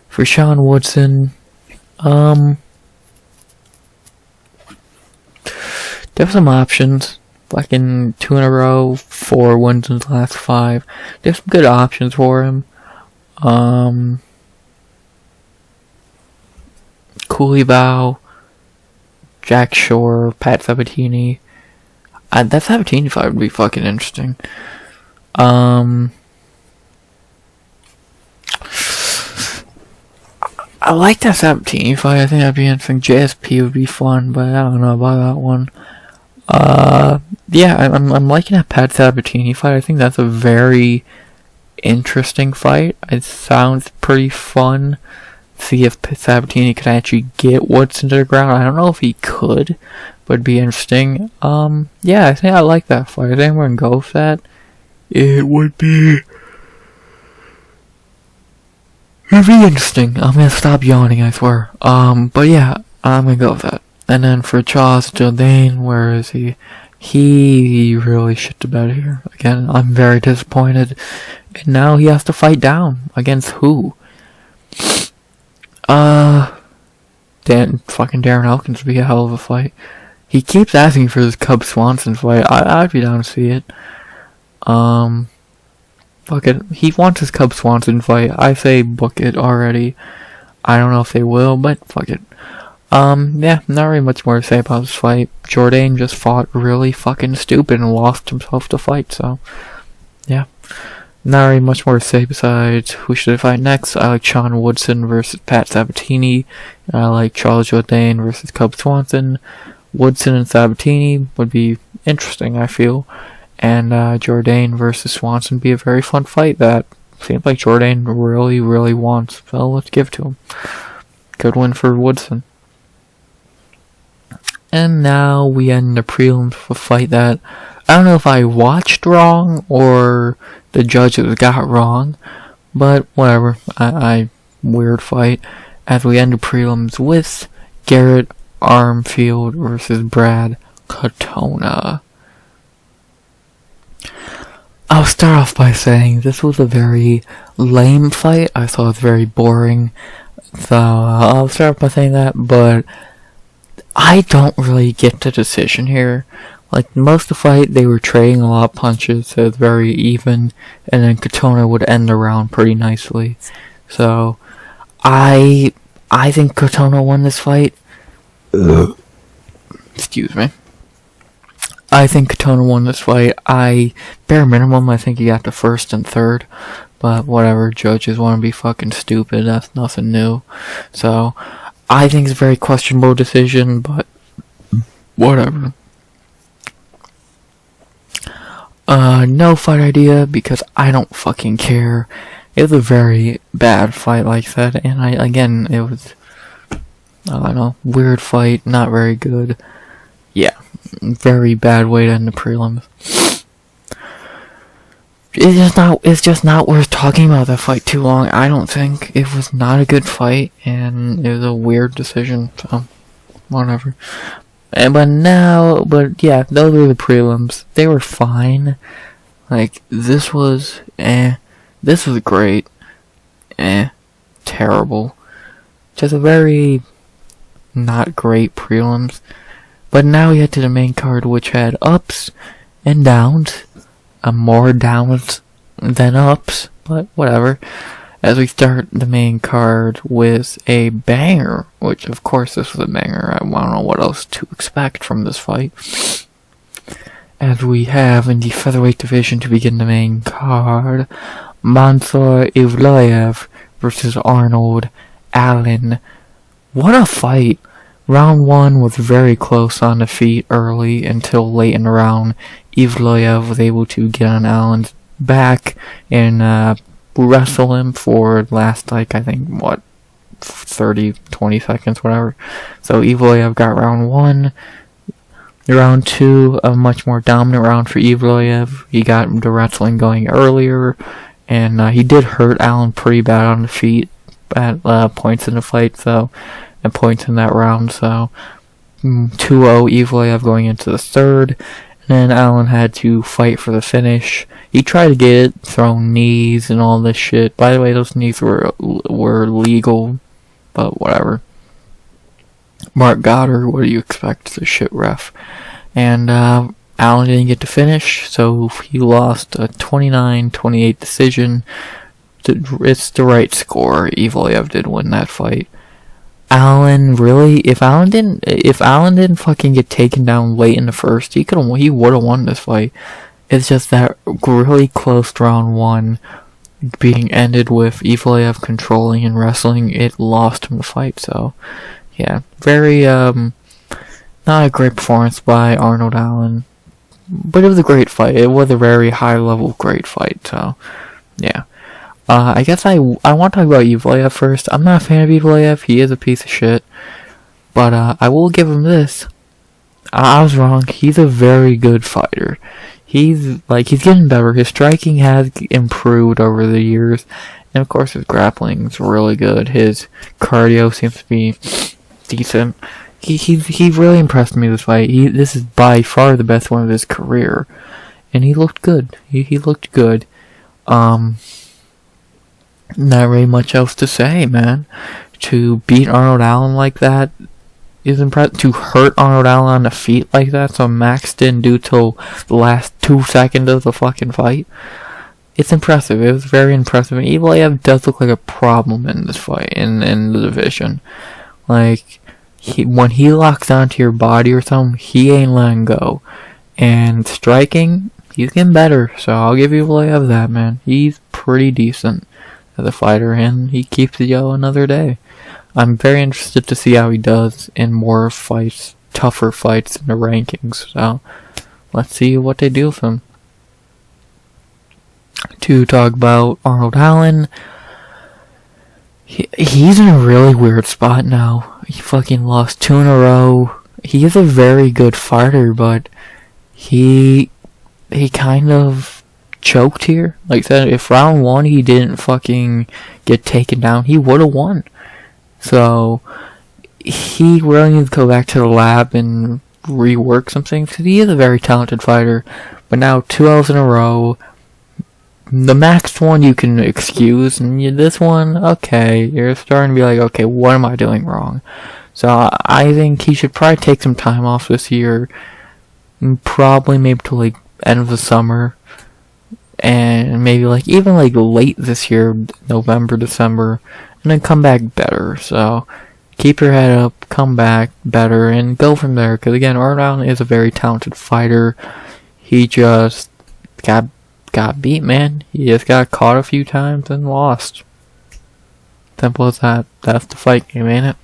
For Sean Woodson, there's some options. Fucking 2 in a row, 4 wins in the last 5. There's some good options for him. Coolibao, Jack Shore, Pat Sabatini. That Sabatini fight would be fucking interesting. I like that Sabatini fight. I think that'd be interesting. JSP would be fun, but I don't know about that one. Yeah, I'm liking that Pat Sabatini fight. I think that's a very interesting fight. It sounds pretty fun. See if Sabatini could actually get Woodson to the ground. I don't know if he could, but it'd be interesting. Yeah, I think I like that fight. I think I'm gonna go with that. It'd be interesting. I'm gonna stop yawning, I swear. But yeah, I'm gonna go with that. And then for Charles Jourdain, where is he? He really shit the bed here. Again, I'm very disappointed. And now he has to fight down. Against who? Fucking Darren Elkins would be a hell of a fight. He keeps asking for this Cub Swanson fight. I'd be down to see it. Fuck it. He wants his Cub Swanson fight. I say book it already. I don't know if they will, but fuck it. Yeah, not really much more to say about this fight. Jourdain just fought really fucking stupid and lost himself the fight, so yeah. Not really much more to say besides who should I fight next. I like Sean Woodson versus Pat Sabatini. I like Charles Jourdain versus Cub Swanson. Woodson and Sabatini would be interesting, I feel. And Jourdain versus Swanson would be a very fun fight that seems like Jourdain really, really wants. So let's give it to him. Good win for Woodson. And now we end the prelims for a fight that I don't know if I watched wrong or the judges got wrong, but whatever. I weird fight as we end the prelims with Garrett Armfield versus Brad Katona. I'll start off by saying this was a very lame fight. I thought it was very boring. So I'll start off by saying that, but I don't really get the decision here. Like, most of the fight, they were trading a lot of punches, so it's very even, and then Katona would end the round pretty nicely. So, I think Katona won this fight. Excuse me. I think Katona won this fight. Bare minimum, I think he got the first and third, but whatever, judges want to be fucking stupid, that's nothing new. So, I think it's a very questionable decision, but whatever. No fight idea, because I don't fucking care. It was a very bad fight, like I said, and it was, I don't know, weird fight, not very good. Yeah, very bad way to end the prelims. It's just not worth talking about that fight too long. I don't think it was not a good fight, and it was a weird decision, so whatever. But yeah, those were the prelims. They were fine. Like, this was great. Terrible. Just a very not great prelims. But now we head to the main card, which had ups and downs. More downs than ups, but whatever. As we start the main card with a banger, which of course this was a banger. I don't know what else to expect from this fight. As we have in the featherweight division to begin the main card, Movsar Evloev versus Arnold Allen. What a fight! Round 1 was very close on the feet early until late in the round. Evloev was able to get on Allen's back and wrestle him for the last, I think, 20 seconds, whatever. So Evloev got round 1. Round 2, a much more dominant round for Evloev. He got the wrestling going earlier, and he did hurt Allen pretty bad on the feet at points in the fight, so, and points in that round, so 2-0 Evloev going into the third. And then Allen had to fight for the finish. He tried to get it, throwing knees and all this shit. By the way, those knees were legal, but whatever. Mark Goddard, what do you expect? It's a shit ref. And Allen didn't get to finish, so he lost a 29-28 decision. It's the right score. Evloev did win that fight. Allen, really? If Allen didn't fucking get taken down late in the first, he would have won this fight. It's just that really close round 1 being ended with Evloev controlling and wrestling. It lost him the fight. So, yeah, very not a great performance by Arnold Allen, but it was a great fight. It was a very high level great fight. So, yeah. I guess I want to talk about Evloev first. I'm not a fan of Evloev. He is a piece of shit. But I will give him this. I was wrong. He's a very good fighter. He's getting better. His striking has improved over the years. And of course his grappling is really good. His cardio seems to be decent. He really impressed me this fight. This is by far the best one of his career. And he looked good. He looked good. Not really much else to say, man. To beat Arnold Allen like that is impressive. To hurt Arnold Allen on the feet like that, so Max didn't do till the last 2 seconds of the fucking fight. It's impressive. It was very impressive. And Evloev does look like a problem in this fight, in the division. Like, when he locks onto your body or something, he ain't letting go. And striking, he's getting better, so I'll give Evloev that, man. He's pretty decent as a fighter, and he keeps it yo another day. I'm very interested to see how he does in more fights, tougher fights in the rankings, so let's see what they do with him. To talk about Arnold Allen, he's in a really weird spot now. He fucking lost 2 in a row. He is a very good fighter, but he kind of choked here. Like I said, if round 1 he didn't fucking get taken down, he would have won. So he really needs to go back to the lab and rework some things, because he is a very talented fighter. But now 2 L's in a row. The max one you can excuse, and this one, okay, you're starting to be like, okay, what am I doing wrong? So I think he should probably take some time off this year, probably maybe till like end of the summer, and maybe like even like late this year, November, December, and then come back better. So keep your head up, come back better, and go from there. Because again, Arnold is a very talented fighter. He just got beat, man. He just got caught a few times and lost. Simple as that. That's the fight game, ain't it?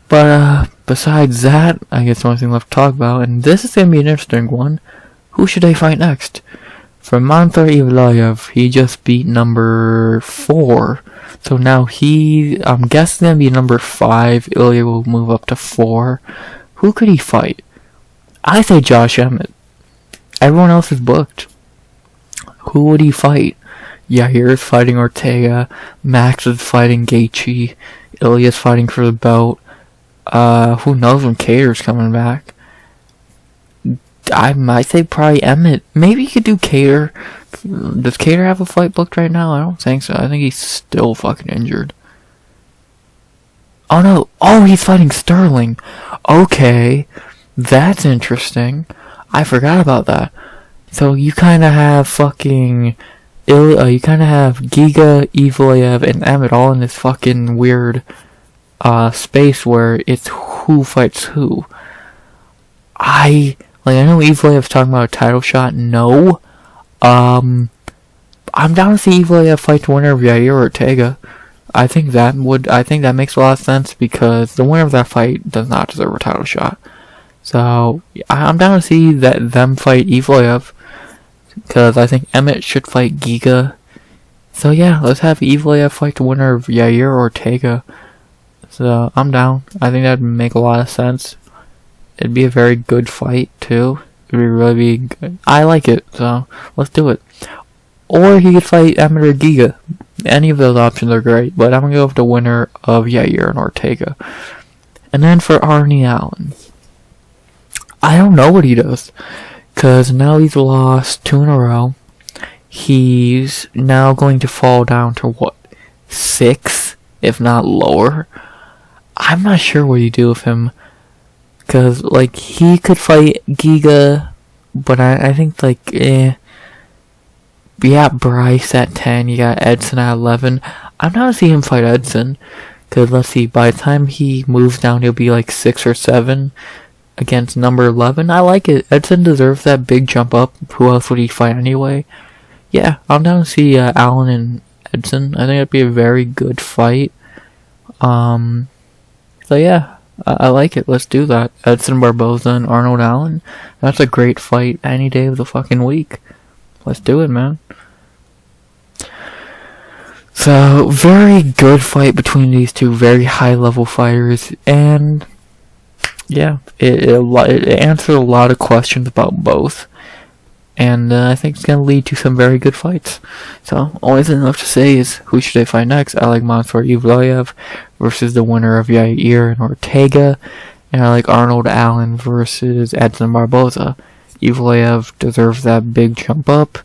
But besides that, I guess the only thing left to talk about, and this is gonna be an interesting one. Who should they fight next? For Movsar Evloev, he just beat number 4. So now I'm guessing gonna be number 5. Ilya will move up to 4. Who could he fight? I say Josh Emmett. Everyone else is booked. Who would he fight? Yair is fighting Ortega. Max is fighting Gaethje. Ilya's fighting for the belt. Who knows when Cater's coming back? I might say probably Emmett. Maybe he could do Cater. Does Cater have a fight booked right now? I don't think so. I think he's still fucking injured. Oh no. Oh, he's fighting Sterling. Okay. That's interesting. I forgot about that. So you kind of have fucking you kind of have Giga, Evloev, and Emmett all in this fucking weird space where it's who fights who. I know Evloev's talking about a title shot. No, I'm down to see Evloev fight the winner of Yair Ortega. I think that makes a lot of sense, because the winner of that fight does not deserve a title shot. So I'm down to see them fight Evloev, because I think Emmett should fight Giga. So yeah, let's have Evloev fight the winner of Yair Ortega. So I'm down. I think that'd make a lot of sense. It'd be a very good fight too. It'd really be good. I like it, so let's do it. Or he could fight Emmett or Giga. Any of those options are great, but I'm gonna go with the winner of Yair and Ortega. And then for Arnie Allen, I don't know what he does, because now he's lost 2 in a row. He's now going to fall down to what, 6, if not lower. I'm not sure what you do with him, because like he could fight Giga, but I think like you got Bryce at 10, you got Edson at 11. I'm not seeing him fight Edson, because let's see, by the time he moves down, he'll be like 6 or 7. Against number 11. I like it. Edson deserves that big jump up. Who else would he fight anyway? Yeah, I'm down to see Allen and Edson. I think it'd be a very good fight. So yeah, I like it. Let's do that. Edson Barboza and Arnold Allen. That's a great fight any day of the fucking week. Let's do it, man. So, very good fight between these two very high level fighters, and yeah, it answered a lot of questions about both, and I think it's going to lead to some very good fights. So, only thing left to say is, who should I fight next? I like Movsar Evloev versus the winner of Yair and Ortega, and I like Arnold Allen versus Edson Barboza. Evloev deserves that big jump up.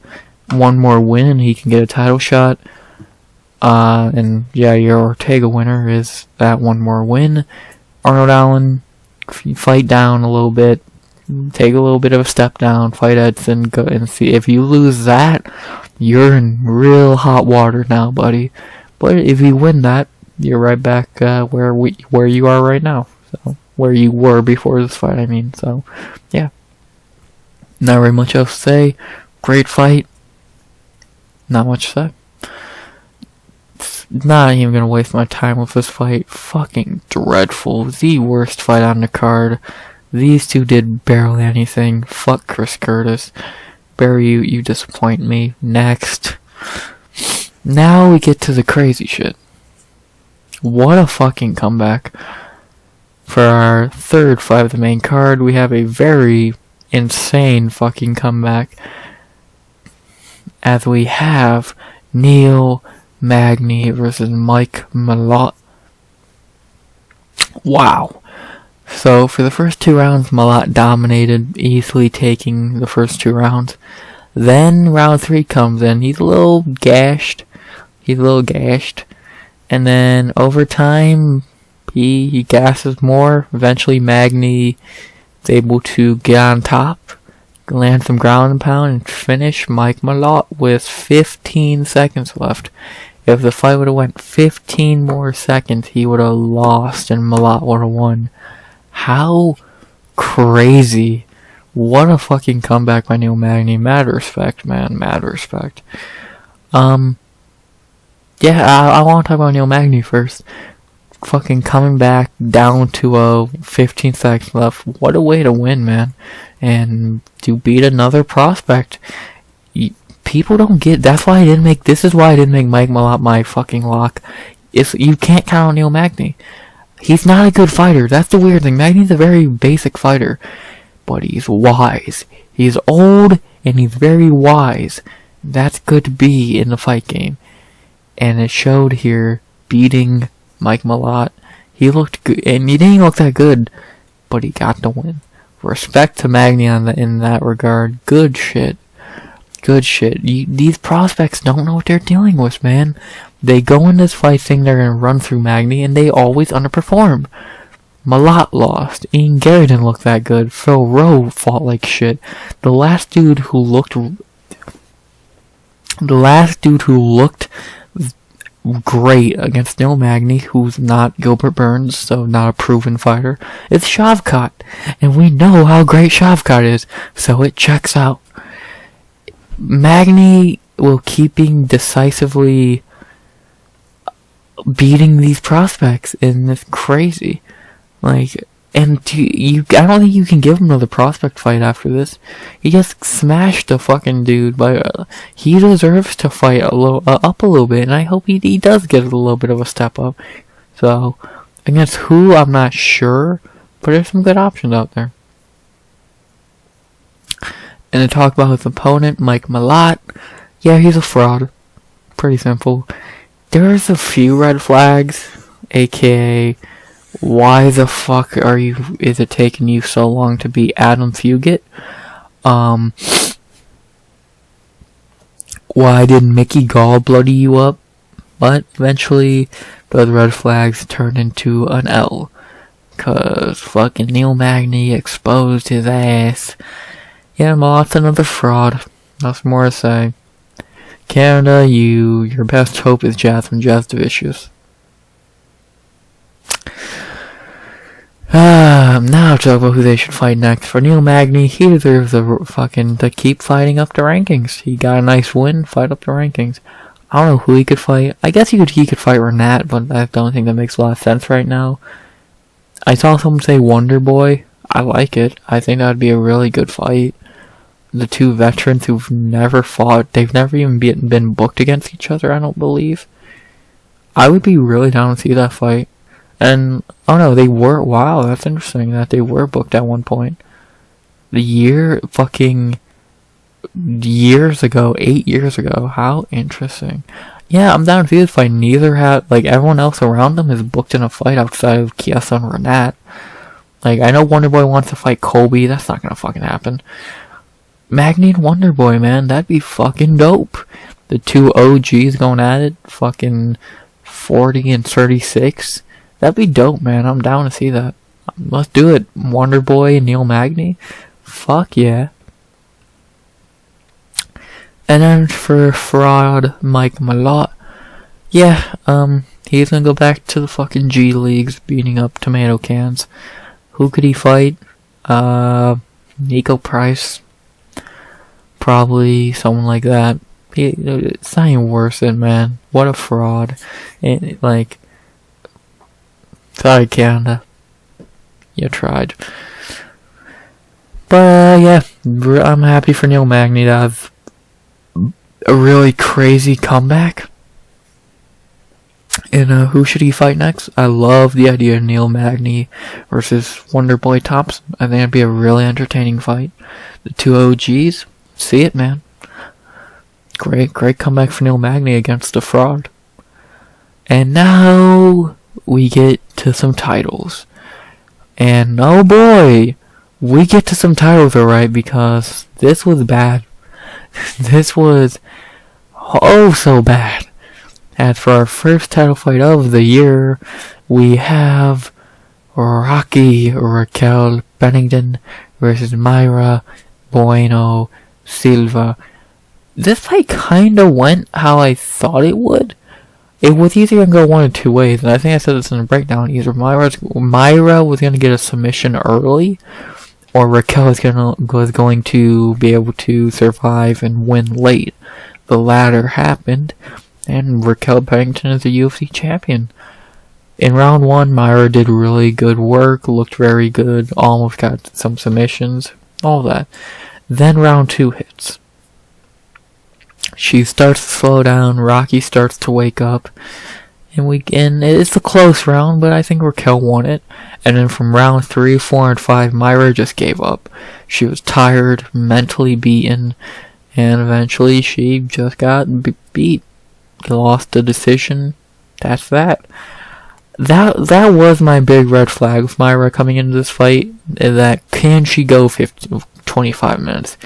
One more win and he can get a title shot. And Yair Ortega winner is that one more win. Arnold Allen, fight down a little bit, take a little bit of a step down, fight Edson, go and see. If you lose that, you're in real hot water now, buddy. But if you win that, you're right back where you are right now. So where you were before this fight, I mean. So yeah. Not very much else to say. Great fight. Not much to say. Not even gonna waste my time with this fight. Fucking dreadful. The worst fight on the card. These two did barely anything. Fuck Chris Curtis. Barry, you disappoint me. Next. Now we get to the crazy shit. What a fucking comeback. For our third fight of the main card, we have a very insane fucking comeback. As we have Neil Magny versus Mike Malott. Wow. So, for the first 2 rounds, Malott dominated, easily taking the first 2 rounds. Then, round 3 comes in. He's a little gashed. And then, over time, he gasses more. Eventually, Magny is able to get on top, land some ground and pound, and finish Mike Malott with 15 seconds left. If the fight would have went 15 more seconds, he would have lost and Malott would have won. How crazy. What a fucking comeback by Neil Magny. Mad respect, man. Mad respect. Yeah, I want to talk about Neil Magny first. Fucking coming back down to 15 seconds left. What a way to win, man. And to beat another prospect. People don't get, that's why I didn't make, this is why I didn't make Mike Malott my fucking lock. You can't count on Neil Magny. He's not a good fighter. That's the weird thing. Magny's a very basic fighter. But he's wise. He's old and he's very wise. That's good to be in the fight game. And it showed here, beating Mike Malott. He looked good, and he didn't look that good, but he got the win. Respect to Magny in that regard. Good shit. Good shit. These prospects don't know what they're dealing with, man. They go in this fight thinking they're gonna run through Magny, and they always underperform. Malott lost. Ian Garrett didn't look that good. Phil Rowe fought like shit. The last dude who looked great against Neil Magny, who's not Gilbert Burns, so not a proven fighter, is Shavkat. And we know how great Shavkat is, so it checks out. Magny will keeping decisively beating these prospects, and it's crazy. Like, and I don't think you can give him another prospect fight after this. He just smashed the fucking dude, but he deserves to fight up a little bit, and I hope he does get a little bit of a step up. So, against who, I'm not sure, but there's some good options out there. And to talk about his opponent, Mike Malott, yeah, he's a fraud. Pretty simple. There's a few red flags, aka, why the fuck is it taking you so long to beat Adam Fugit? Why did Mickey Gall bloody you up? But eventually, those red flags turned into an L. Cause fucking Neil Magny exposed his ass. Yeah, Malott's another fraud. Nothing more to say. Canada, your best hope is Jasmine Jasudavicius. Now talk about who they should fight next. For Neil Magny, he deserves to keep fighting up the rankings. He got a nice win, fight up the rankings. I don't know who he could fight. I guess he could fight Renat, but I don't think that makes a lot of sense right now. I saw someone say Wonder Boy. I like it. I think that would be a really good fight. The two veterans who've never fought, they've never even been booked against each other, I don't believe. I would be really down to see that fight. And, oh no, they were, wow, that's interesting that they were booked at one point. Years ago, 8 years ago, how interesting. Yeah, I'm down to see this fight. Neither had, everyone else around them is booked in a fight outside of Kiesa and Renat. I know Wonder Boy wants to fight Colby, that's not gonna fucking happen. Magny and Wonder Boy, man, that'd be fucking dope. The two OGs going at it, fucking 40 and 36. That'd be dope, man. I'm down to see that. Let's do it. Wonder Boy and Neil Magny. Fuck yeah. And then for fraud, Mike Malott. Yeah, he's gonna go back to the fucking G Leagues, beating up tomato cans. Who could he fight? Nico Price. Probably someone like that. It's not even worth it, man. What a fraud. Sorry, Canada. You tried. But, yeah. I'm happy for Neil Magny to have a really crazy comeback. And who should he fight next? I love the idea of Neil Magny versus Wonderboy Thompson. I think it'd be a really entertaining fight. The two OGs. See it, man. Great comeback for Neil Magny against the fraud. And now we get to some titles. And oh boy, we get to some titles, alright, because this was bad. This was oh so bad. As for our first title fight of the year, we have Raquel Pennington versus Mayra, Bueno, Silva. This fight kinda went how I thought it would. It was either gonna go one of two ways, and I think I said this in the breakdown. Either Mayra was gonna get a submission early, or Raquel was going to be able to survive and win late. The latter happened, and Raquel Pennington is a UFC champion. In round 1, Mayra did really good work, looked very good, almost got some submissions, all that. Then round 2 hits. She starts to slow down, Rocky starts to wake up, and it's a close round, but I think Raquel won it. And then from round 3, 4, and 5, Mayra just gave up. She was tired, mentally beaten, and eventually she just got beat. Lost the decision. That's that. That was my big red flag with Mayra coming into this fight. That can she go 25 minutes?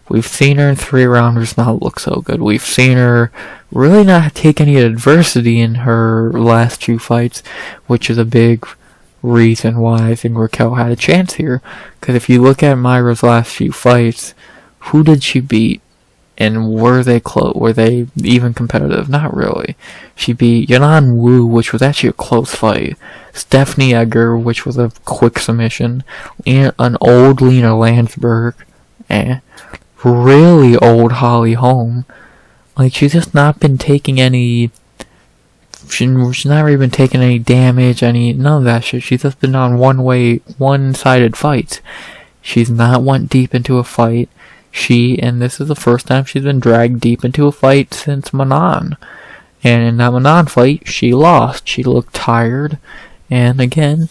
We've seen her in 3 rounders not look so good. We've seen her really not take any adversity in her last 2 fights, which is a big reason why I think Raquel had a chance here. Because if you look at Mayra's last few fights, who did she beat? And were they close? Were they even competitive? Not really. She beat Yohan Wu, which was actually a close fight. Stephanie Egger, which was a quick submission. And an old Lena Landsberg. Really old Holly Holm. She's just not been taking any... She's not really been taking any damage, none of that shit. She's just been on one-sided fights. She's not went deep into a fight. And this is the first time she's been dragged deep into a fight since Manon. And in that Manon fight, she lost. She looked tired. And again,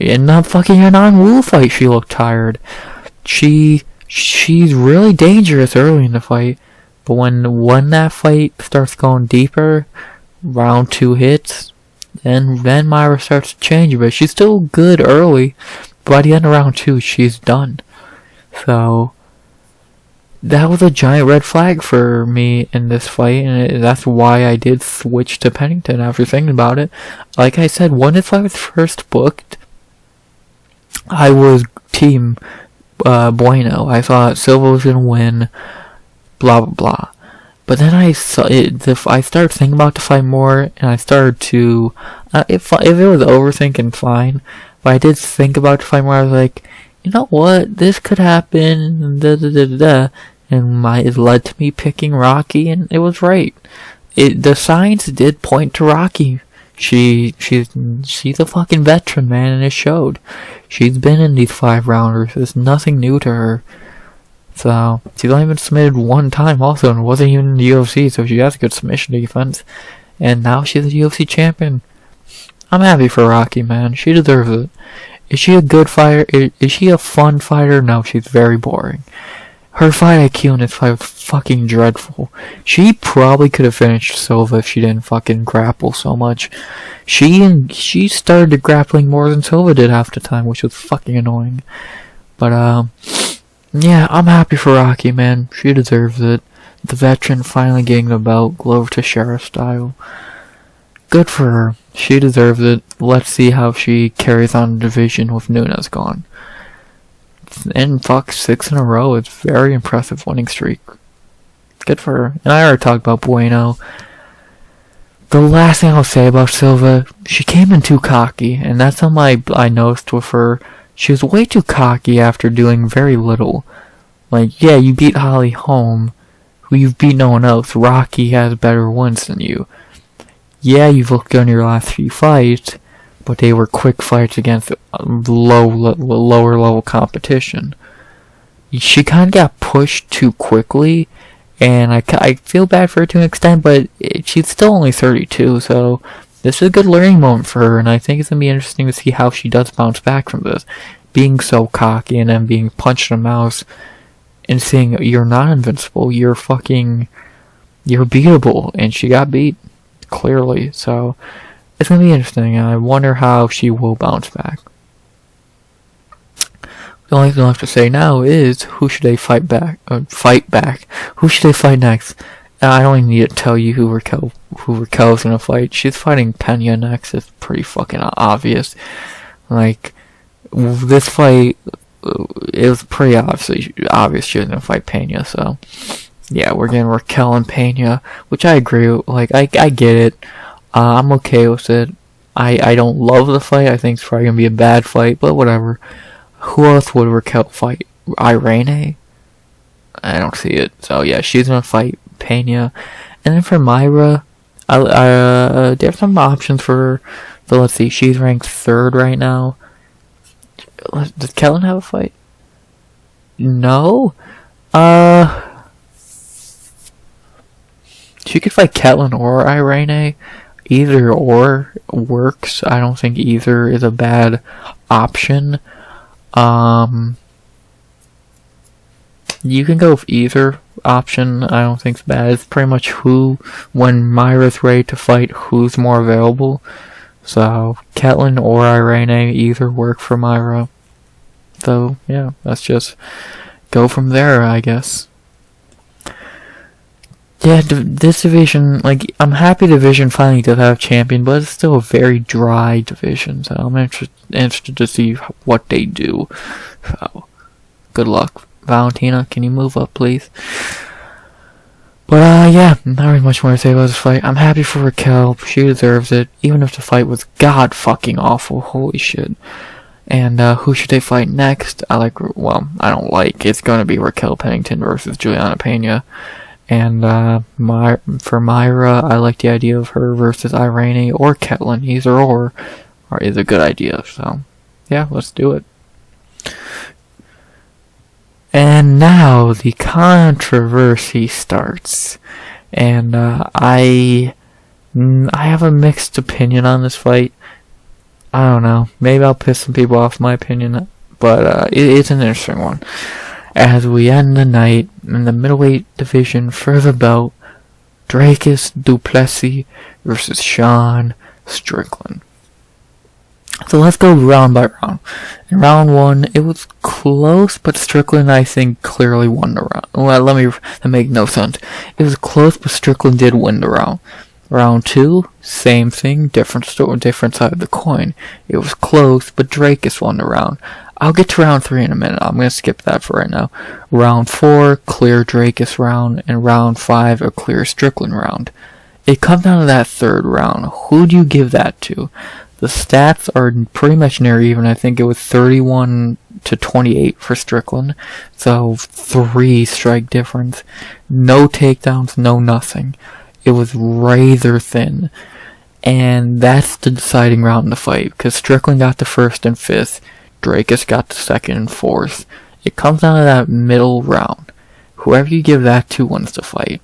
in that fucking Yohan Wu fight, she looked tired. She's really dangerous early in the fight. But when that fight starts going deeper, round 2 hits, and then Mayra starts to change a bit. She's still good early. But by the end of round 2, she's done. So... that was a giant red flag for me in this fight, and that's why I did switch to Pennington after thinking about it. Like I said, when this fight was first booked, I was team Bueno. I thought Silva was going to win, blah blah blah. But then I started thinking about the fight more, and I started to, if it was overthinking, fine, but I did think about the fight more. I was like, you know what, this could happen, and it led to me picking Rocky, and it was right. The signs did point to Rocky. She's a fucking veteran, man, and it showed. She's been in these 5 rounders. There's nothing new to her. So she's only been submitted 1 time, also, and it wasn't even in the UFC. So she has a good submission defense, and now she's a UFC champion. I'm happy for Rocky, man. She deserves it. Is she a good fighter? Is she a fun fighter? No, she's very boring. Her fight IQ in this fight was fucking dreadful. She probably could have finished Silva if she didn't fucking grapple so much. She started grappling more than Silva did half the time, which was fucking annoying. But, yeah, I'm happy for Rocky, man. She deserves it. The veteran finally getting the belt, Glover Teixeira style. Good for her. She deserves it. Let's see how she carries on the division with Nunes gone. And 6 in a row. It's very impressive winning streak. Good for her. And I already talked about Bueno. The last thing I'll say about Silva, she came in too cocky, and that's something I noticed with her. She was way too cocky after doing very little. Like, yeah, you beat Holly Holm, who you've beat no one else. Rocky has better wins than you. Yeah, you've looked good in your last few fights, but they were quick fights against lower level competition. She kind of got pushed too quickly, and I feel bad for her to an extent, but she's still only 32, so this is a good learning moment for her, and I think it's going to be interesting to see how she does bounce back from this. Being so cocky and then being punched in the mouth and saying, you're not invincible, you're beatable, and she got beat, clearly, so it's going to be interesting, and I wonder how she will bounce back. The only thing I have to say now is, who should they fight back? Who should they fight next? And I don't even need to tell you who Raquel's gonna fight. She's fighting Pena next. It's pretty fucking obvious. Like, this fight, it was pretty obvious she was gonna fight Pena, so yeah, we're getting Raquel and Pena, which I agree with. Like, I get it. I'm okay with it. I don't love the fight. I think it's probably gonna be a bad fight, but whatever. Who else would Raquel fight? Irene? I don't see it. So yeah, she's gonna fight Pena. And then for Mayra, there's some options for her. So let's see, she's ranked 3rd right now. Does Kellen have a fight? No? She could fight Ketlin or Irene. Either or works. I don't think either is a bad option. You can go with either option. I don't think it's bad. It's pretty much when Mayra's ready to fight, who's more available. So, Ketlin or Irene either work for Mayra. So, yeah, let's just go from there, I guess. Yeah, this division, like, I'm happy division finally does have a champion, but it's still a very dry division, so I'm interested to see what they do. So, good luck. Valentina, can you move up, please? But, yeah, not really much more to say about this fight. I'm happy for Raquel. She deserves it, even if the fight was god fucking awful. Holy shit. And, who should they fight next? I don't like. It's gonna be Raquel Pennington versus Juliana Pena. And, for Mayra, I like the idea of her versus Irene or Ketlin, either or is a good idea. So, yeah, let's do it. And now the controversy starts. And, I have a mixed opinion on this fight. I don't know. Maybe I'll piss some people off my opinion, but, it's an interesting one. As we end the night in the middleweight division for the belt, Dricus du Plessis versus Sean Strickland. So let's go round by round. In round 1, it was close, but Strickland, I think, clearly won the round. Well, that make no sense. It was close, but Strickland did win the round. Round 2, same thing, different side of the coin. It was close, but Dricus won the round. I'll get to round 3 in a minute. I'm going to skip that for right now. Round 4, clear Dricus round, and round 5, a clear Strickland round. It comes down to that 3rd round. Who do you give that to? The stats are pretty much near even. I think it was 31-28 for Strickland. So 3 strike difference. No takedowns, no nothing. It was razor thin. And that's the deciding round in the fight, because Strickland got the 1st and 5th. Dricus got the 2nd and 4th. It comes down to that middle round. Whoever you give that to wins the fight.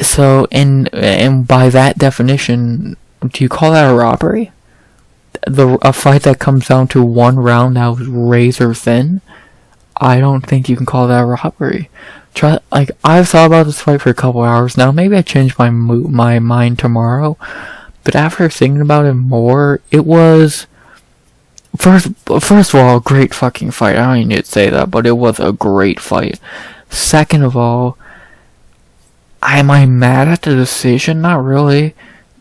So, and by that definition, do you call that a robbery? A fight that comes down to 1 round that was razor thin? I don't think you can call that a robbery. I've thought about this fight for a couple hours now. Maybe I change my mind tomorrow. But after thinking about it more, it was... First of all, a great fucking fight. I don't even need to say that, but it was a great fight. Second of all, am I mad at the decision? Not really.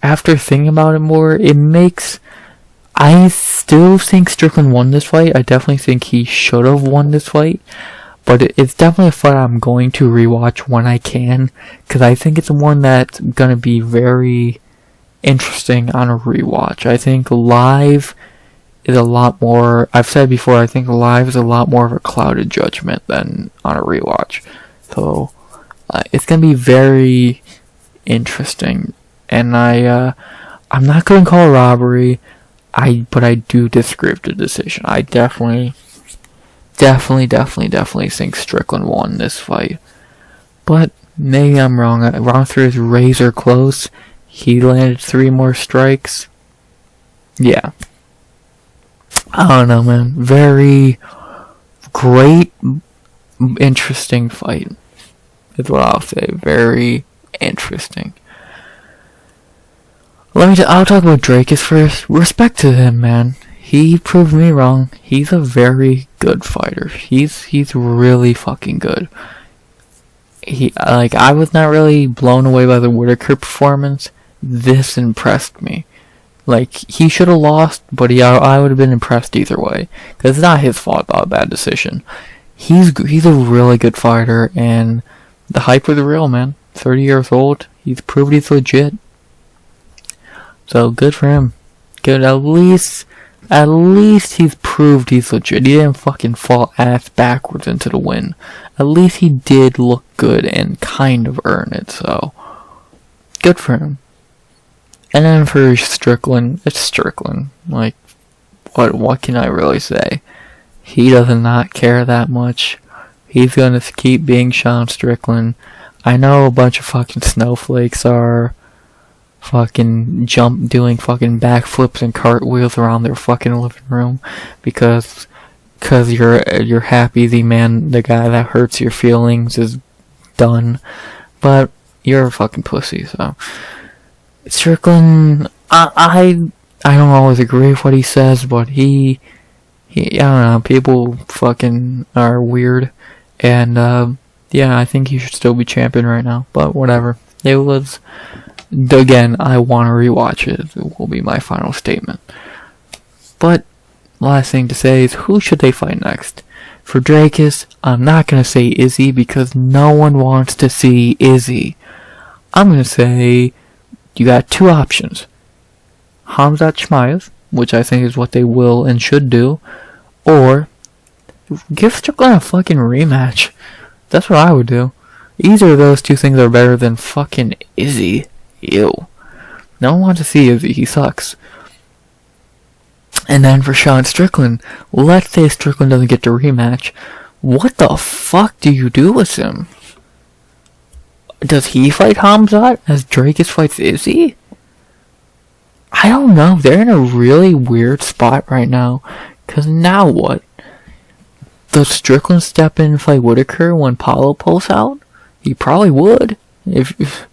After thinking about it more, I still think Strickland won this fight. I definitely think he should have won this fight. But it's definitely a fight I'm going to rewatch when I can, because I think it's one that's going to be very interesting on a rewatch. I think live... is a lot more, I've said before, I think live is a lot more of a clouded judgment than on a rewatch. So, it's going to be very interesting. And I'm not going to call it robbery, but I do disagree with the decision. I definitely think Strickland won this fight. But maybe I'm wrong. Round 3 is razor close. He landed 3 more strikes. Yeah. I don't know, man. Very great, interesting fight is what I'll say. Very interesting. I'll talk about Dracus first. Respect to him, man. He proved me wrong. He's a very good fighter. He's really fucking good. I was not really blown away by the Whitaker performance. This impressed me. He should have lost, but I would have been impressed either way. Because it's not his fault about a bad decision. He's a really good fighter, and the hype was real, man. 30 years old. He's proved he's legit. So, good for him. Good, at least he's proved he's legit. He didn't fucking fall ass backwards into the win. At least he did look good and kind of earn it, so good for him. And then for Strickland, it's Strickland. What can I really say? He does not care that much. He's gonna keep being Sean Strickland. I know a bunch of fucking snowflakes are fucking doing fucking backflips and cartwheels around their fucking living room because you're happy the guy that hurts your feelings is done, but you're a fucking pussy. So Strickland, I don't always agree with what he says, but he I don't know, people fucking are weird, and yeah, I think he should still be champion right now, but whatever. It was, again, I want to rewatch it. It will be my final statement. But last thing to say is, who should they fight next? For Dracus, I'm not going to say Izzy because no one wants to see Izzy. I'm going to say you got 2 options. Khamzat Chimaev, which I think is what they will and should do, or give Strickland a fucking rematch. That's what I would do. Either of those 2 things are better than fucking Izzy. Ew. No one wants to see Izzy. He sucks. And then for Sean Strickland, let's say Strickland doesn't get the rematch. What the fuck do you do with him? Does he fight Khamzat as Dracus fights Izzy? I don't know. They're in a really weird spot right now. Because now what? Does Strickland step in and fight Whitaker when Paulo pulls out? He probably would. If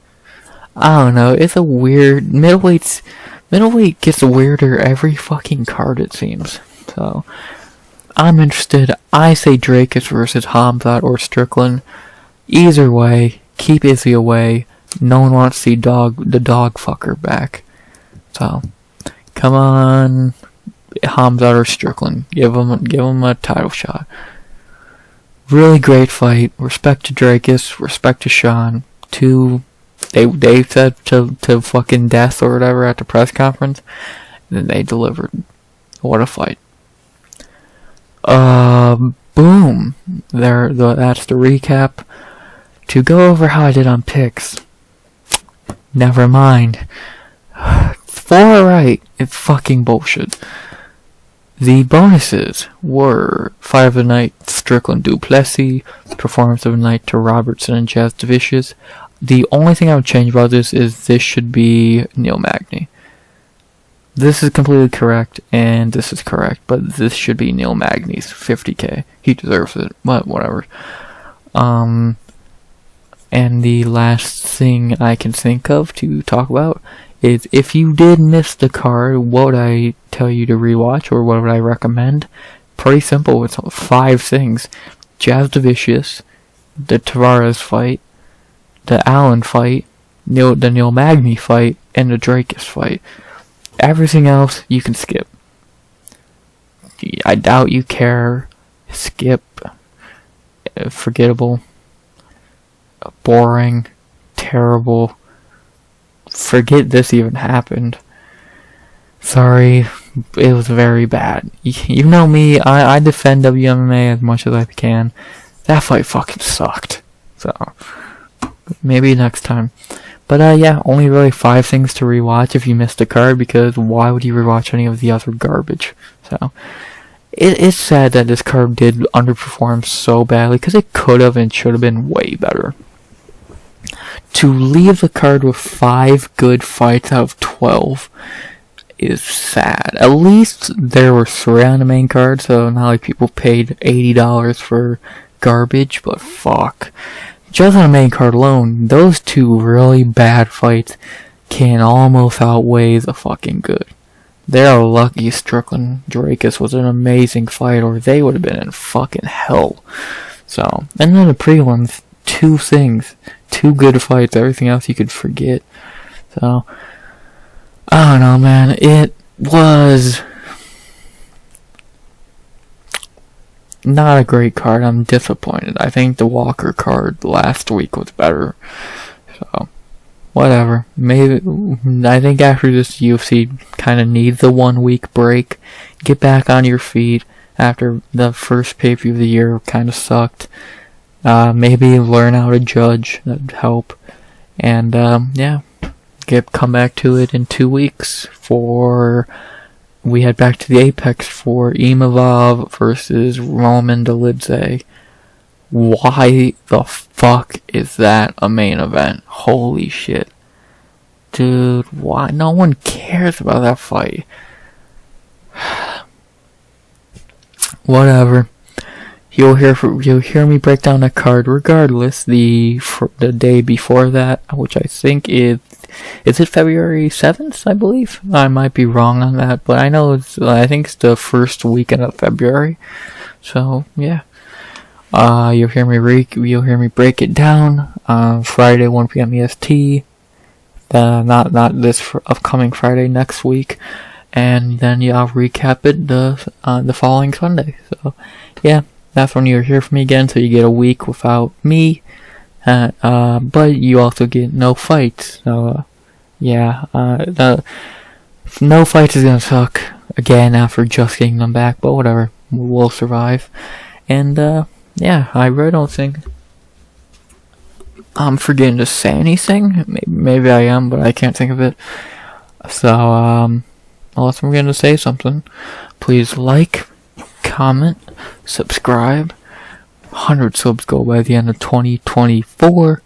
I don't know. It's a weird... Middleweight gets weirder every fucking card, it seems. So, I'm interested. I say Dracus versus Khamzat or Strickland. Either way, keep Izzy away. No one wants to see the dog fucker back. So, come on, Khamzat or Strickland. Give him a title shot. Really great fight. Respect to Dracus. Respect to Sean. They said to fucking death or whatever at the press conference, and then they delivered. What a fight. Boom. That's the recap. To go over how I did on picks. Never mind. 4 right. It's fucking bullshit. The bonuses were Fight of the Night, Strickland du Plessis, Performance of the Night to Robertson and Jasudavicius. The only thing I would change about this is this should be Neil Magny. This is completely correct, and this is correct, but this should be Neil Magny's 50k. He deserves it, but whatever. And the last thing I can think of to talk about is if you did miss the card, what would I tell you to rewatch, or what would I recommend? Pretty simple, it's 5 things. Jasudavicius, the Taveras fight, the Allen fight, the Neil Magny fight, and the Dracus fight. Everything else you can skip. I doubt you care. Skip. Forgettable. Boring. Terrible. Forget this even happened. Sorry. it was very bad. You know me, I defend WMMA as much as I can. That fight fucking sucked. So, maybe next time. But yeah, only really 5 things to rewatch if you missed the card, because why would you rewatch any of the other garbage? So, it's sad that this card did underperform so badly, because it could have and should have been way better. To leave the card with 5 good fights out of 12 is sad. At least there were 3 on the main card, so not like people paid $80 for garbage, but fuck. Just on the main card alone, those 2 really bad fights can almost outweigh the fucking good. They're lucky Strickland Dracus was an amazing fight, or they would have been in fucking hell. So, and then the prelims, 2 things. 2 good fights, everything else you could forget. So, I don't know, man. It was not a great card. I'm disappointed. I think the Walker card last week was better. So, whatever. Maybe I think after this UFC kind of needs a 1 week break. Get back on your feet after the first pay-per-view of the year kind of sucked. Maybe learn how to judge. That'd help. And yeah, come back to it in 2 weeks for we head back to the Apex for Evloev versus Roman Dolidze. Why the fuck is that a main event? Holy shit. Dude, why? No one cares about that fight. Whatever. You'll hear me break down that card regardless. The day before that, which I think is it February 7th, I believe? I might be wrong on that, but I know I think it's the first weekend of February. So, yeah. You'll hear me break it down. Friday, 1 p.m. EST. Not this upcoming Friday, next week. And then I'll recap it the following Sunday. So, yeah. That's when you'll hear from me again, so you get a week without me. But you also get no fights. So, yeah. No fights is gonna suck again after just getting them back, but whatever. We'll survive. And, yeah, I really don't think I'm forgetting to say anything. Maybe I am, but I can't think of it. So, unless I'm going to say something, please like, comment, subscribe. 100 subs go by the end of 2024.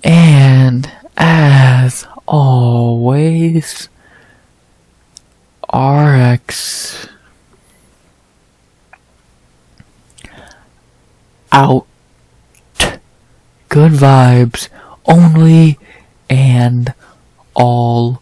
And as always, RX out. Good vibes only and always.